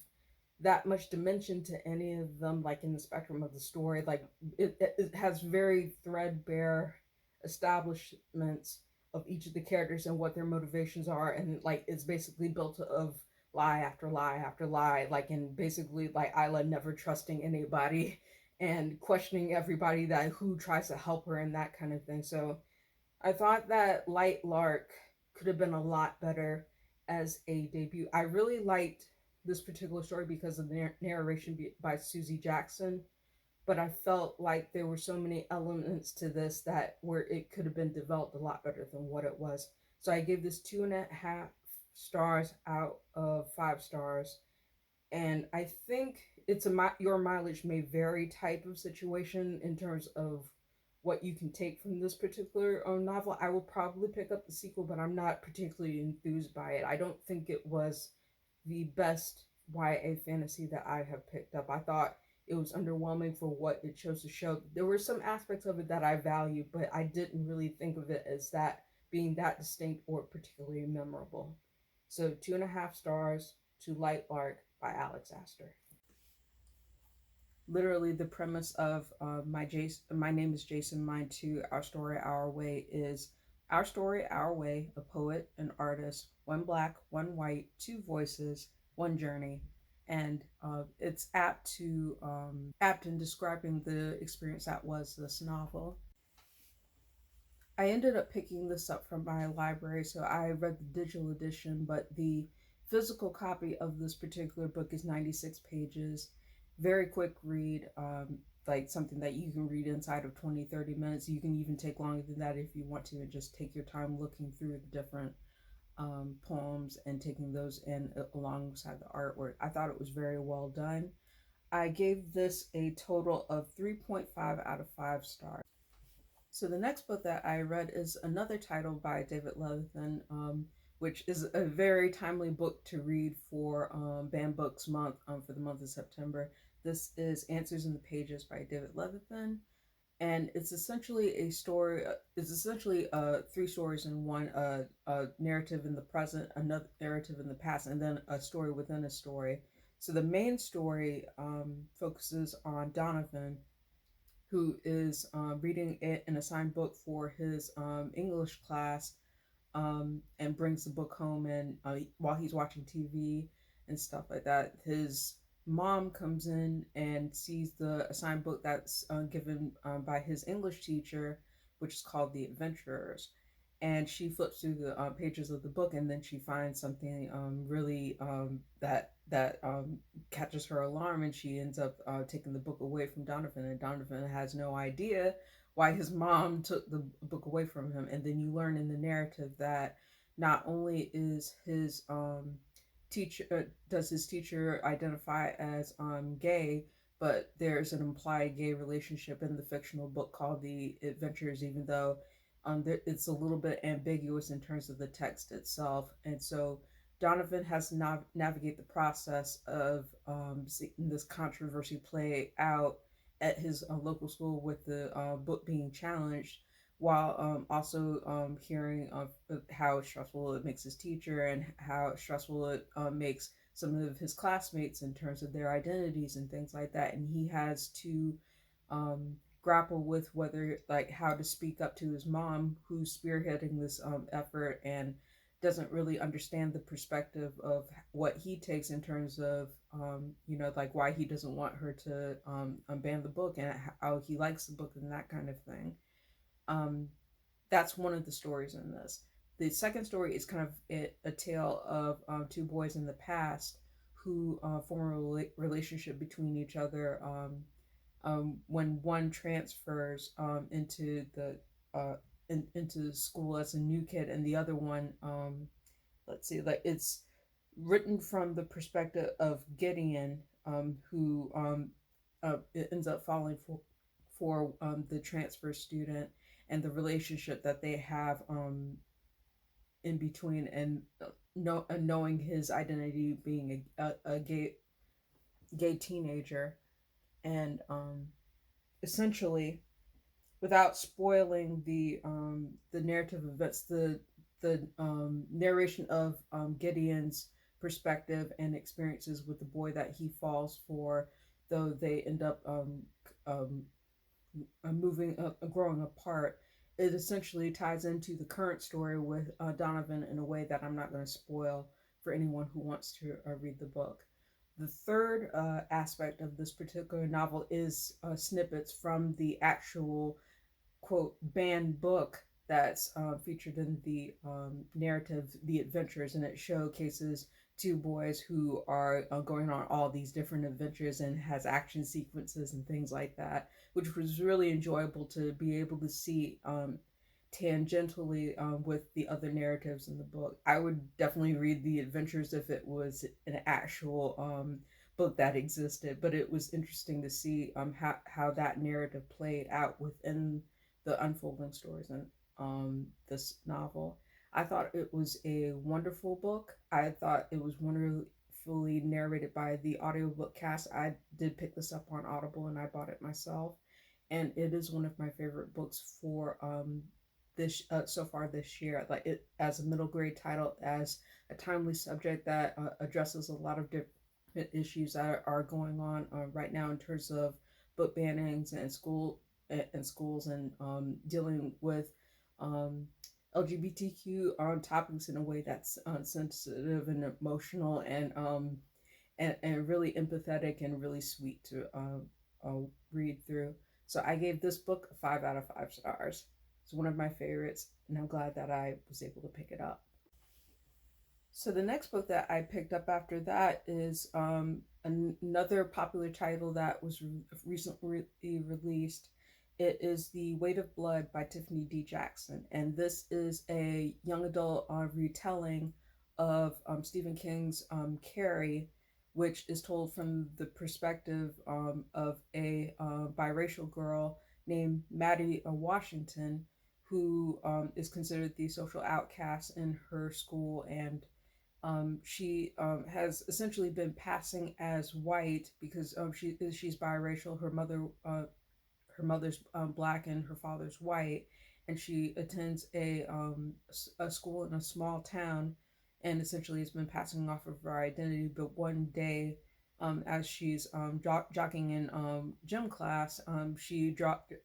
that much dimension to any of them, like in the spectrum of the story. Like it has very threadbare establishments of each of the characters and what their motivations are, and like it's basically built of lie after lie after lie, like, and basically like Isla never trusting anybody and questioning everybody that who tries to help her and that kind of thing. So I thought that Lightlark could have been a lot better as a debut. I really liked this particular story because of the narration by Susie Jackson, but I felt like there were so many elements to this that where it could have been developed a lot better than what it was. So I gave this 2.5 stars out of 5 stars, and I think it's your mileage may vary type of situation in terms of what you can take from this particular novel. I will probably pick up the sequel, but I'm not particularly enthused by it. I don't think it was the best YA fantasy that I have picked up. I thought it was underwhelming for what it chose to show. There were some aspects of it that I valued, but I didn't really think of it as that being that distinct or particularly memorable. So 2.5 stars to Lightlark by Alex Astor. Literally, the premise of my name is Jason, mine too, our story our way is our story our way, a poet, an artist, one black, one white, 2 voices, one journey. And it's apt in describing the experience that was this novel. I ended up picking this up from my library, so I read the digital edition, but the physical copy of this particular book is 96 pages. Very quick read, like something that you can read inside of 20-30 minutes. You can even take longer than that if you want to, and just take your time looking through the different poems and taking those in alongside the artwork. I thought it was very well done. I gave this a total of 3.5 out of 5 stars. So the next book that I read is another title by David Levithan, which is a very timely book to read for Banned Books Month, for the month of September. This is Answers in the Pages by David Levithan, and it's essentially a story. It's essentially three stories in one: a narrative in the present, another narrative in the past, and then a story within a story. So the main story focuses on Donovan, who is reading an assigned book for his English class, and brings the book home. And while he's watching TV and stuff like that, his mom comes in and sees the assigned book that's given by his English teacher, which is called The Adventurers. And she flips through the pages of the book, and then she finds something really that catches her alarm, and she ends up taking the book away from Donovan, and Donovan has no idea why his mom took the book away from him. And then you learn in the narrative that not only is his teacher does his teacher identify as gay, but there's an implied gay relationship in the fictional book called The Adventures, even though it's a little bit ambiguous in terms of the text itself. And so Donovan has to navigate the process of seeing this controversy play out at his local school with the book being challenged, while also hearing of how stressful it makes his teacher, and how stressful it makes some of his classmates in terms of their identities and things like that. And he has to grapple with whether, like, how to speak up to his mom, who's spearheading this effort, and doesn't really understand the perspective of what he takes in terms of like why he doesn't want her to ban the book, and how he likes the book and that kind of thing. um, that's one of the stories in this. The second story is kind of a tale of two boys in the past who form a relationship between each other when one transfers into the into school as a new kid, and the other one, let's see, like, it's written from the perspective of Gideon, who ends up falling for the transfer student, and the relationship that they have in between, and knowing his identity being a gay teenager. And essentially, without spoiling the narrative events, the narration of Gideon's perspective and experiences with the boy that he falls for, though they end up um, moving growing apart, it essentially ties into the current story with Donovan in a way that I'm not going to spoil for anyone who wants to read the book. The third aspect of this particular novel is snippets from the actual, quote, banned book that's featured in the narrative, The Adventures, and it showcases two boys who are going on all these different adventures, and has action sequences and things like that, which was really enjoyable to be able to see tangentially with the other narratives in the book. I would definitely read The Adventures if it was an actual book that existed, but it was interesting to see how that narrative played out within the unfolding stories in this novel. I thought it was a wonderful book. I thought it was wonderfully narrated by the audiobook cast. I did pick this up on Audible, and I bought it myself. And it is one of my favorite books for this so far this year. Like, it as a middle grade title, as a timely subject that addresses a lot of different issues that are going on right now in terms of book bannings and schools, and dealing with um, LGBTQ on topics in a way that's sensitive and emotional, and really empathetic and really sweet to read through. So I gave this book 5 out of 5 stars. It's one of my favorites, and I'm glad that I was able to pick it up. So the next book that I picked up after that is another popular title that was recently released, It is The Weight of Blood by Tiffany D. Jackson, and this is a young adult retelling of Stephen King's Carrie, which is told from the perspective of a biracial girl named Maddie Washington, who is considered the social outcast in her school, and she has essentially been passing as white because she's biracial. Her mother's black and her father's white, and she attends a school in a small town, and essentially has been passing off of her identity. But one day, as she's jogging in gym class, she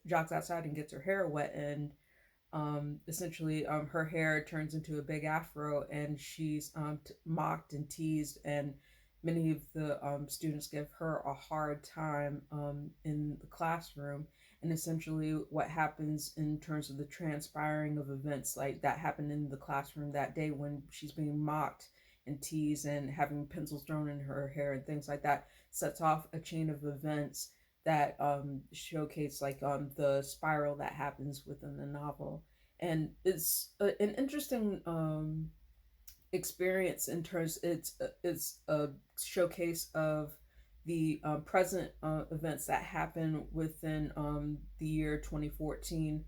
jogs outside and gets her hair wet, and essentially her hair turns into a big afro, and she's mocked and teased, and many of the students give her a hard time in the classroom. And essentially what happens in terms of the transpiring of events like that happened in the classroom that day when she's being mocked and teased and having pencils thrown in her hair and things like that sets off a chain of events that showcase like the spiral that happens within the novel. And it's an interesting experience in terms it's a showcase of the present events that happen within the year 2014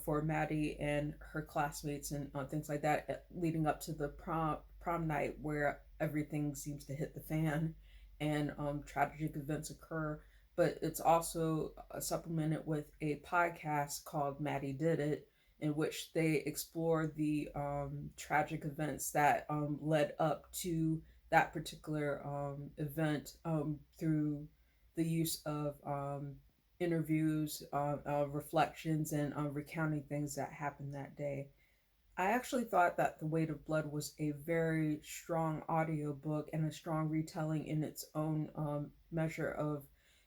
for Maddie and her classmates and things like that, leading up to the prom night where everything seems to hit the fan and tragic events occur. But it's also supplemented with a podcast called Maddie Did It, in which they explore the tragic events that led up to that particular event through the use of interviews, reflections, and recounting things that happened that day. I actually thought that The Weight of Blood was a very strong audiobook and a strong retelling in its own measure of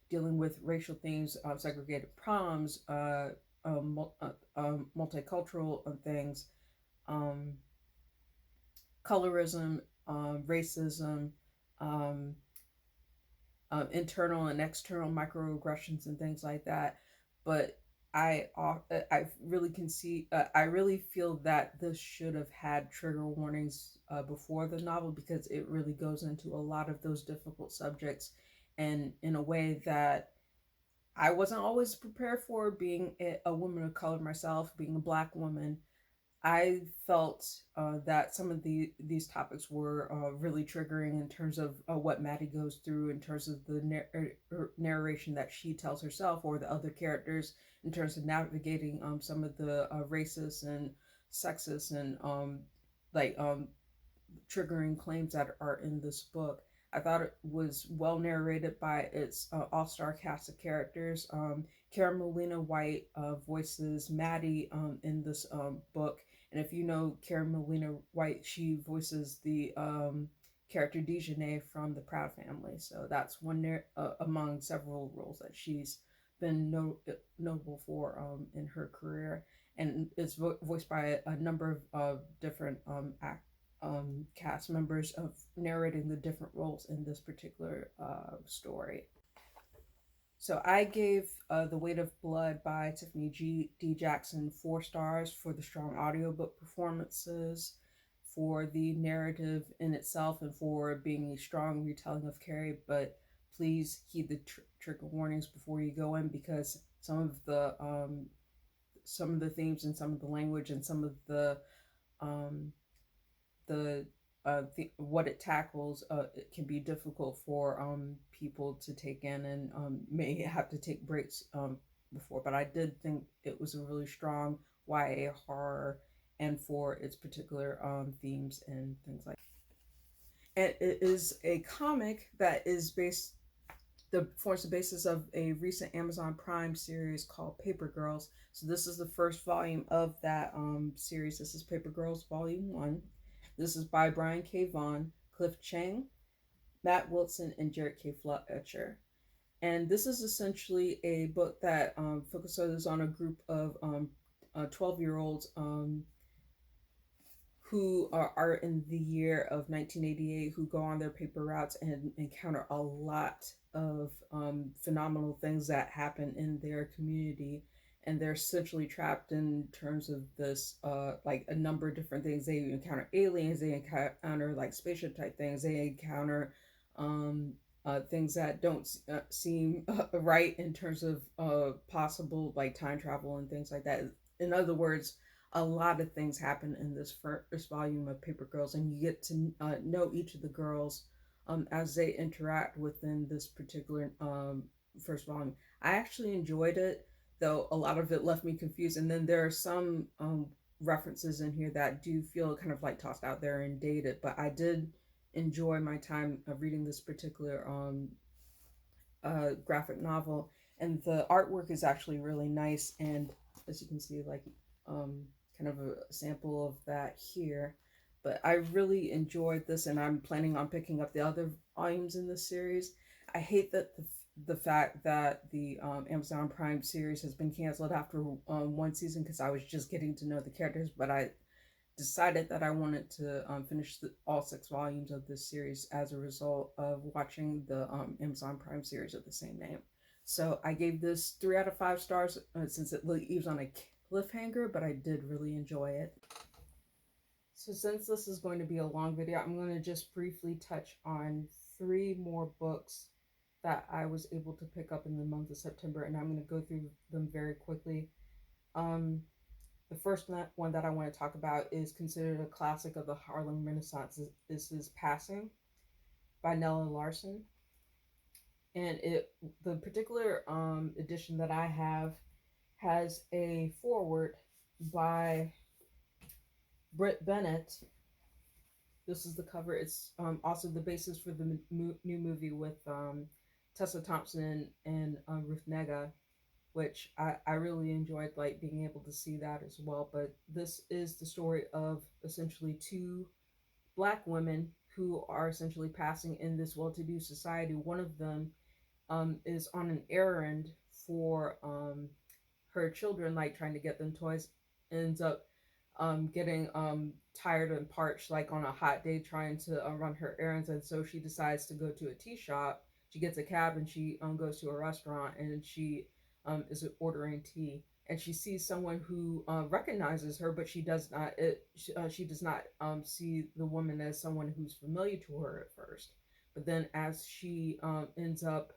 dealing with racial themes, segregated proms, multicultural things, um, colorism, racism, um, internal and external microaggressions and things like that. But I really can see I really feel that this should have had trigger warnings before the novel, because it really goes into a lot of those difficult subjects, and in a way that I wasn't always prepared for, being a woman of color myself, being a black woman. I felt that some of these topics were really triggering in terms of what Maddie goes through, in terms of the narration that she tells herself or the other characters, in terms of navigating some of the racist and sexist and like triggering claims that are in this book. I thought it was well narrated by its all-star cast of characters. Kara Molina White voices Maddie in this book, and if you know Kara Molina White, she voices the character Dejanay from The Proud Family. So that's one among several roles that she's been notable for in her career, and it's voiced by a number of different cast members of narrating the different roles in this particular story. So I gave The Weight of Blood by Tiffany D. Jackson 4 stars for the strong audiobook performances, for the narrative in itself, and for being a strong retelling of Carrie. But please heed the trigger warnings before you go in, because some of the themes and some of the language and some of um, the what it tackles, it can be difficult for people to take in, and may have to take breaks before. But I did think it was a really strong YA horror, and for its particular themes and things like that. And it is a comic that is based the forms the basis of a recent Amazon Prime series called Paper Girls. So this is the first volume of that series. This is Paper Girls Volume 1. This is by Brian K. Vaughan, Cliff Chang, Matt Wilson, and Jared K. Fletcher. And this is essentially a book that focuses on a group of 12-year-olds who are in the year of 1988, who go on their paper routes and encounter a lot of phenomenal things that happen in their community. and they're essentially trapped in terms of this like a number of different things. They encounter aliens, they encounter like spaceship type things, they encounter um things that don't seem right in terms of possible like time travel and things like that. In other words, a lot of things happen in this first volume of Paper Girls, and you get to know each of the girls as they interact within this particular first volume. I actually enjoyed it, though a lot of it left me confused. And then there are some references in here that do feel kind of like tossed out there and dated, but I did enjoy my time of reading this particular graphic novel, and the artwork is actually really nice. And as you can see, like kind of a sample of that here. But I really enjoyed this, and I'm planning on picking up the other volumes in this series. I hate that the fact that the Amazon Prime series has been canceled after one season, because I was just getting to know the characters, but I decided that I wanted to finish all 6 volumes of this series as a result of watching the Amazon Prime series of the same name. So I gave this 3 out of 5 stars since it leaves on a cliffhanger, but I did really enjoy it. So since this is going to be a long video, I'm going to just briefly touch on 3 more books that I was able to pick up in the month of September, and I'm going to go through them very quickly. Um, the first one that I want to talk about is considered a classic of the Harlem Renaissance. This is Passing by Nella Larson. And the particular edition that I have has a foreword by Britt Bennett. This is the cover. It's also the basis for the new movie with Tessa Thompson and Ruth Negga, which I really enjoyed, like being able to see that as well. But this is the story of essentially 2 black women who are essentially passing in this well-to-do society. One of them is on an errand for her children, like trying to get them toys, ends up getting tired and parched, like on a hot day trying to run her errands, and so she decides to go to a tea shop. She gets a cab and she goes to a restaurant, and she is ordering tea, and she sees someone who recognizes her, but she does not see the woman as someone who's familiar to her at first. But then as she ends up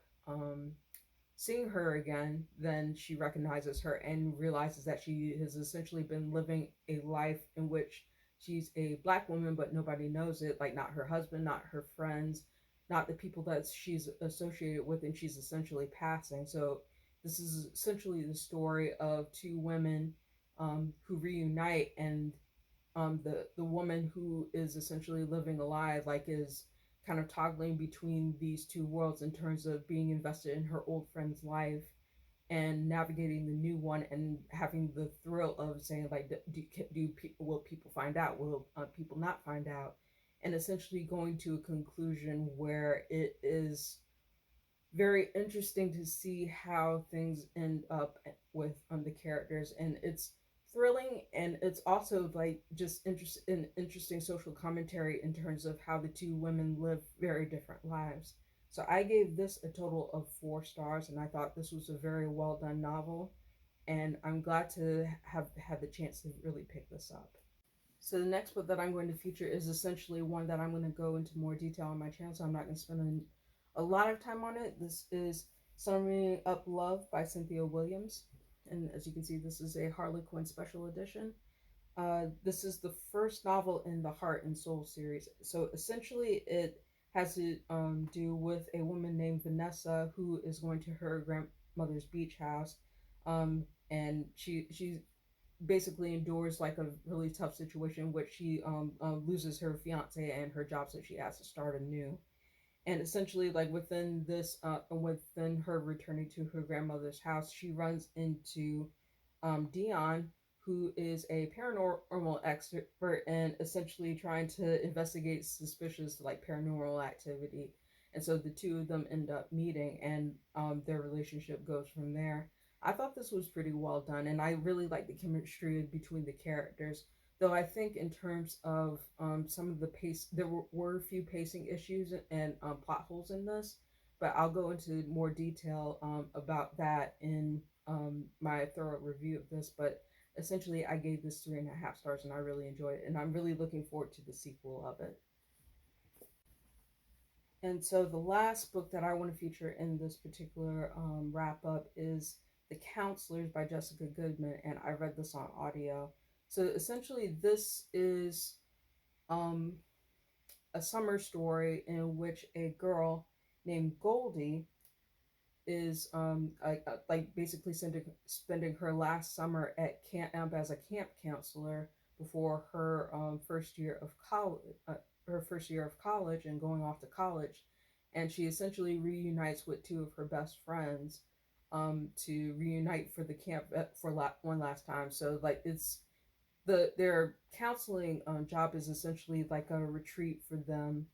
seeing her again, then she recognizes her and realizes that she has essentially been living a life in which she's a black woman, but nobody knows it. Like, not her husband, not her friends, not the people that she's associated with, and she's essentially passing. So, this is essentially the story of 2 women who reunite, and the woman who is essentially living alive, like, is kind of toggling between these 2 worlds in terms of being invested in her old friend's life and navigating the new one, and having the thrill of saying, like, will people find out, will people not find out, and essentially going to a conclusion where it is very interesting to see how things end up with the characters. And it's thrilling, and it's also like just interesting social commentary in terms of how the 2 women live very different lives. So I gave this a total of 4 stars, and I thought this was a very well done novel, and I'm glad to have had the chance to really pick this up. So the next book that I'm going to feature is essentially one that I'm going to go into more detail on my channel, so I'm not going to spend a lot of time on it. This is Summing Up Love by Cynthia Williams. And as you can see, this is a Harley Quinn special edition. This is the first novel in the Heart and Soul series. So essentially it has to do with a woman named Vanessa who is going to her grandmother's beach house. And she basically endures like a really tough situation in which she loses her fiance and her job, so she has to start anew. And essentially, like within her returning to her grandmother's house, she runs into Dion, who is a paranormal expert and essentially trying to investigate suspicious like paranormal activity. And so the 2 of them end up meeting, and their relationship goes from there. I thought this was pretty well done, and I really like the chemistry between the characters. Though I think in terms of some of the pace, there were a few pacing issues and plot holes in this, but I'll go into more detail about that in my thorough review of this, but essentially I gave this 3.5 stars and I really enjoyed it, and I'm really looking forward to the sequel of it. And so the last book that I want to feature in this particular wrap up is The Counselors by Jessica Goodman, and I read this on audio. So essentially, this is um, a summer story in which a girl named Goldie is like basically spending her last summer at camp as a camp counselor before her first year of college, and going off to college, and she essentially reunites with two of her best friends to reunite for the camp for one last time. So like it's their counseling job is essentially like a retreat for them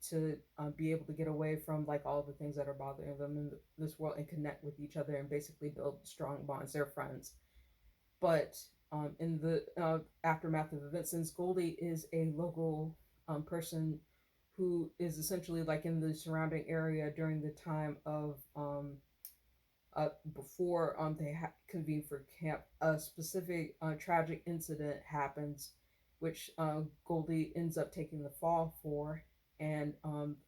to be able to get away from like all the things that are bothering them in this world and connect with each other and basically build strong bonds. They're friends, but in the aftermath of events, since Goldie is a local person who is essentially like in the surrounding area during the time of before they convene for camp, a specific tragic incident happens, which Goldie ends up taking the fall for, and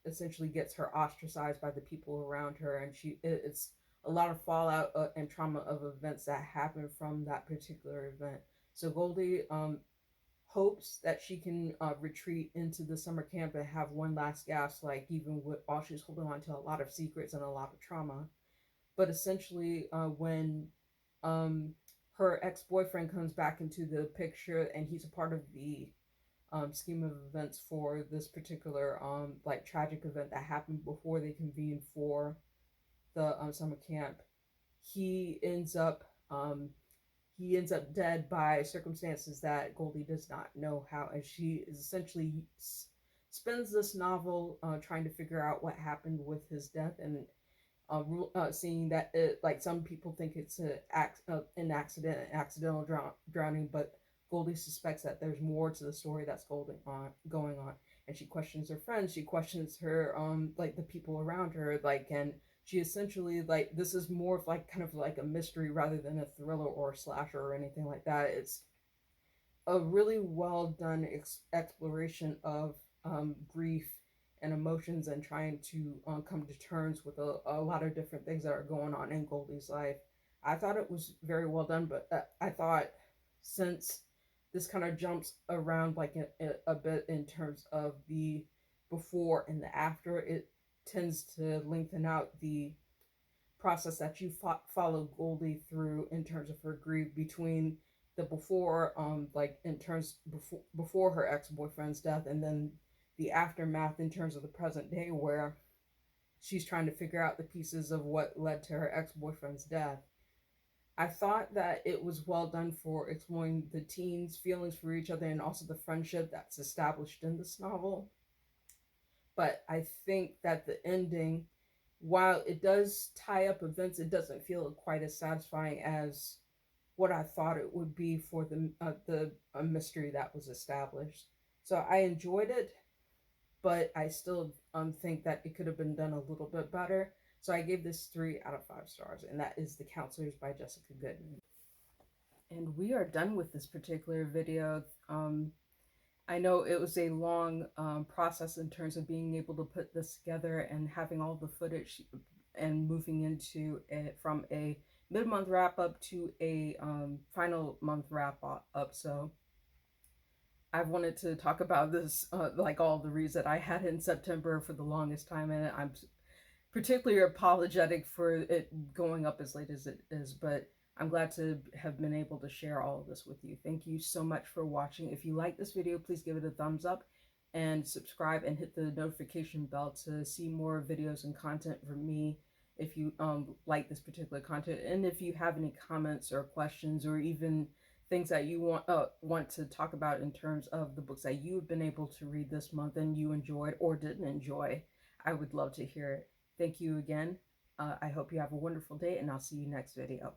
essentially gets her ostracized by the people around her, and it's a lot of fallout and trauma of events that happen from that particular event. So Goldie hopes that she can retreat into the summer camp and have one last gasp, like even while she's holding on to a lot of secrets and a lot of trauma. But essentially, when um, her ex-boyfriend comes back into the picture and he's a part of the scheme of events for this particular like tragic event that happened before they convened for the summer camp, he ends up dead by circumstances that Goldie does not know how, and she is essentially spends this novel trying to figure out what happened with his death, and seeing that it, like some people think it's an accident, accidental drowning, but Goldie suspects that there's more to the story that's going on, and she questions her friends, she questions her like the people around her, like, and she essentially like this is more of like kind of like a mystery rather than a thriller or a slasher or anything like that. It's a really well done exploration of grief and emotions and trying to come to terms with a lot of different things that are going on in Goldie's life. I thought it was very well done, but I thought since this kind of jumps around like a bit in terms of the before and the after, it tends to lengthen out the process that you follow Goldie through in terms of her grief between the before, like in terms before her ex boyfriend's death, and then the aftermath in terms of the present day, where she's trying to figure out the pieces of what led to her ex boyfriend's death. I thought that it was well done for exploring the teens' feelings for each other and also the friendship that's established in this novel. But I think that the ending, while it does tie up events, it doesn't feel quite as satisfying as what I thought it would be for the mystery that was established. So I enjoyed it, but I still think that it could have been done a little bit better. So I gave this 3 out of 5 stars, and that is The Counselors by Jessica Goodman. And we are done with this particular video. I know it was a long process in terms of being able to put this together and having all the footage and moving into it from a mid-month wrap up to a final month wrap up. So I've wanted to talk about this, like all the reads that I had in September for the longest time, and I'm particularly apologetic for it going up as late as it is, but I'm glad to have been able to share all of this with you. Thank you so much for watching. If you like this video, please give it a thumbs up and subscribe and hit the notification bell to see more videos and content from me if you like this particular content. And if you have any comments or questions or even things that you want to talk about in terms of the books that you've been able to read this month and you enjoyed or didn't enjoy, I would love to hear it. Thank you again. I hope you have a wonderful day, and I'll see you next video.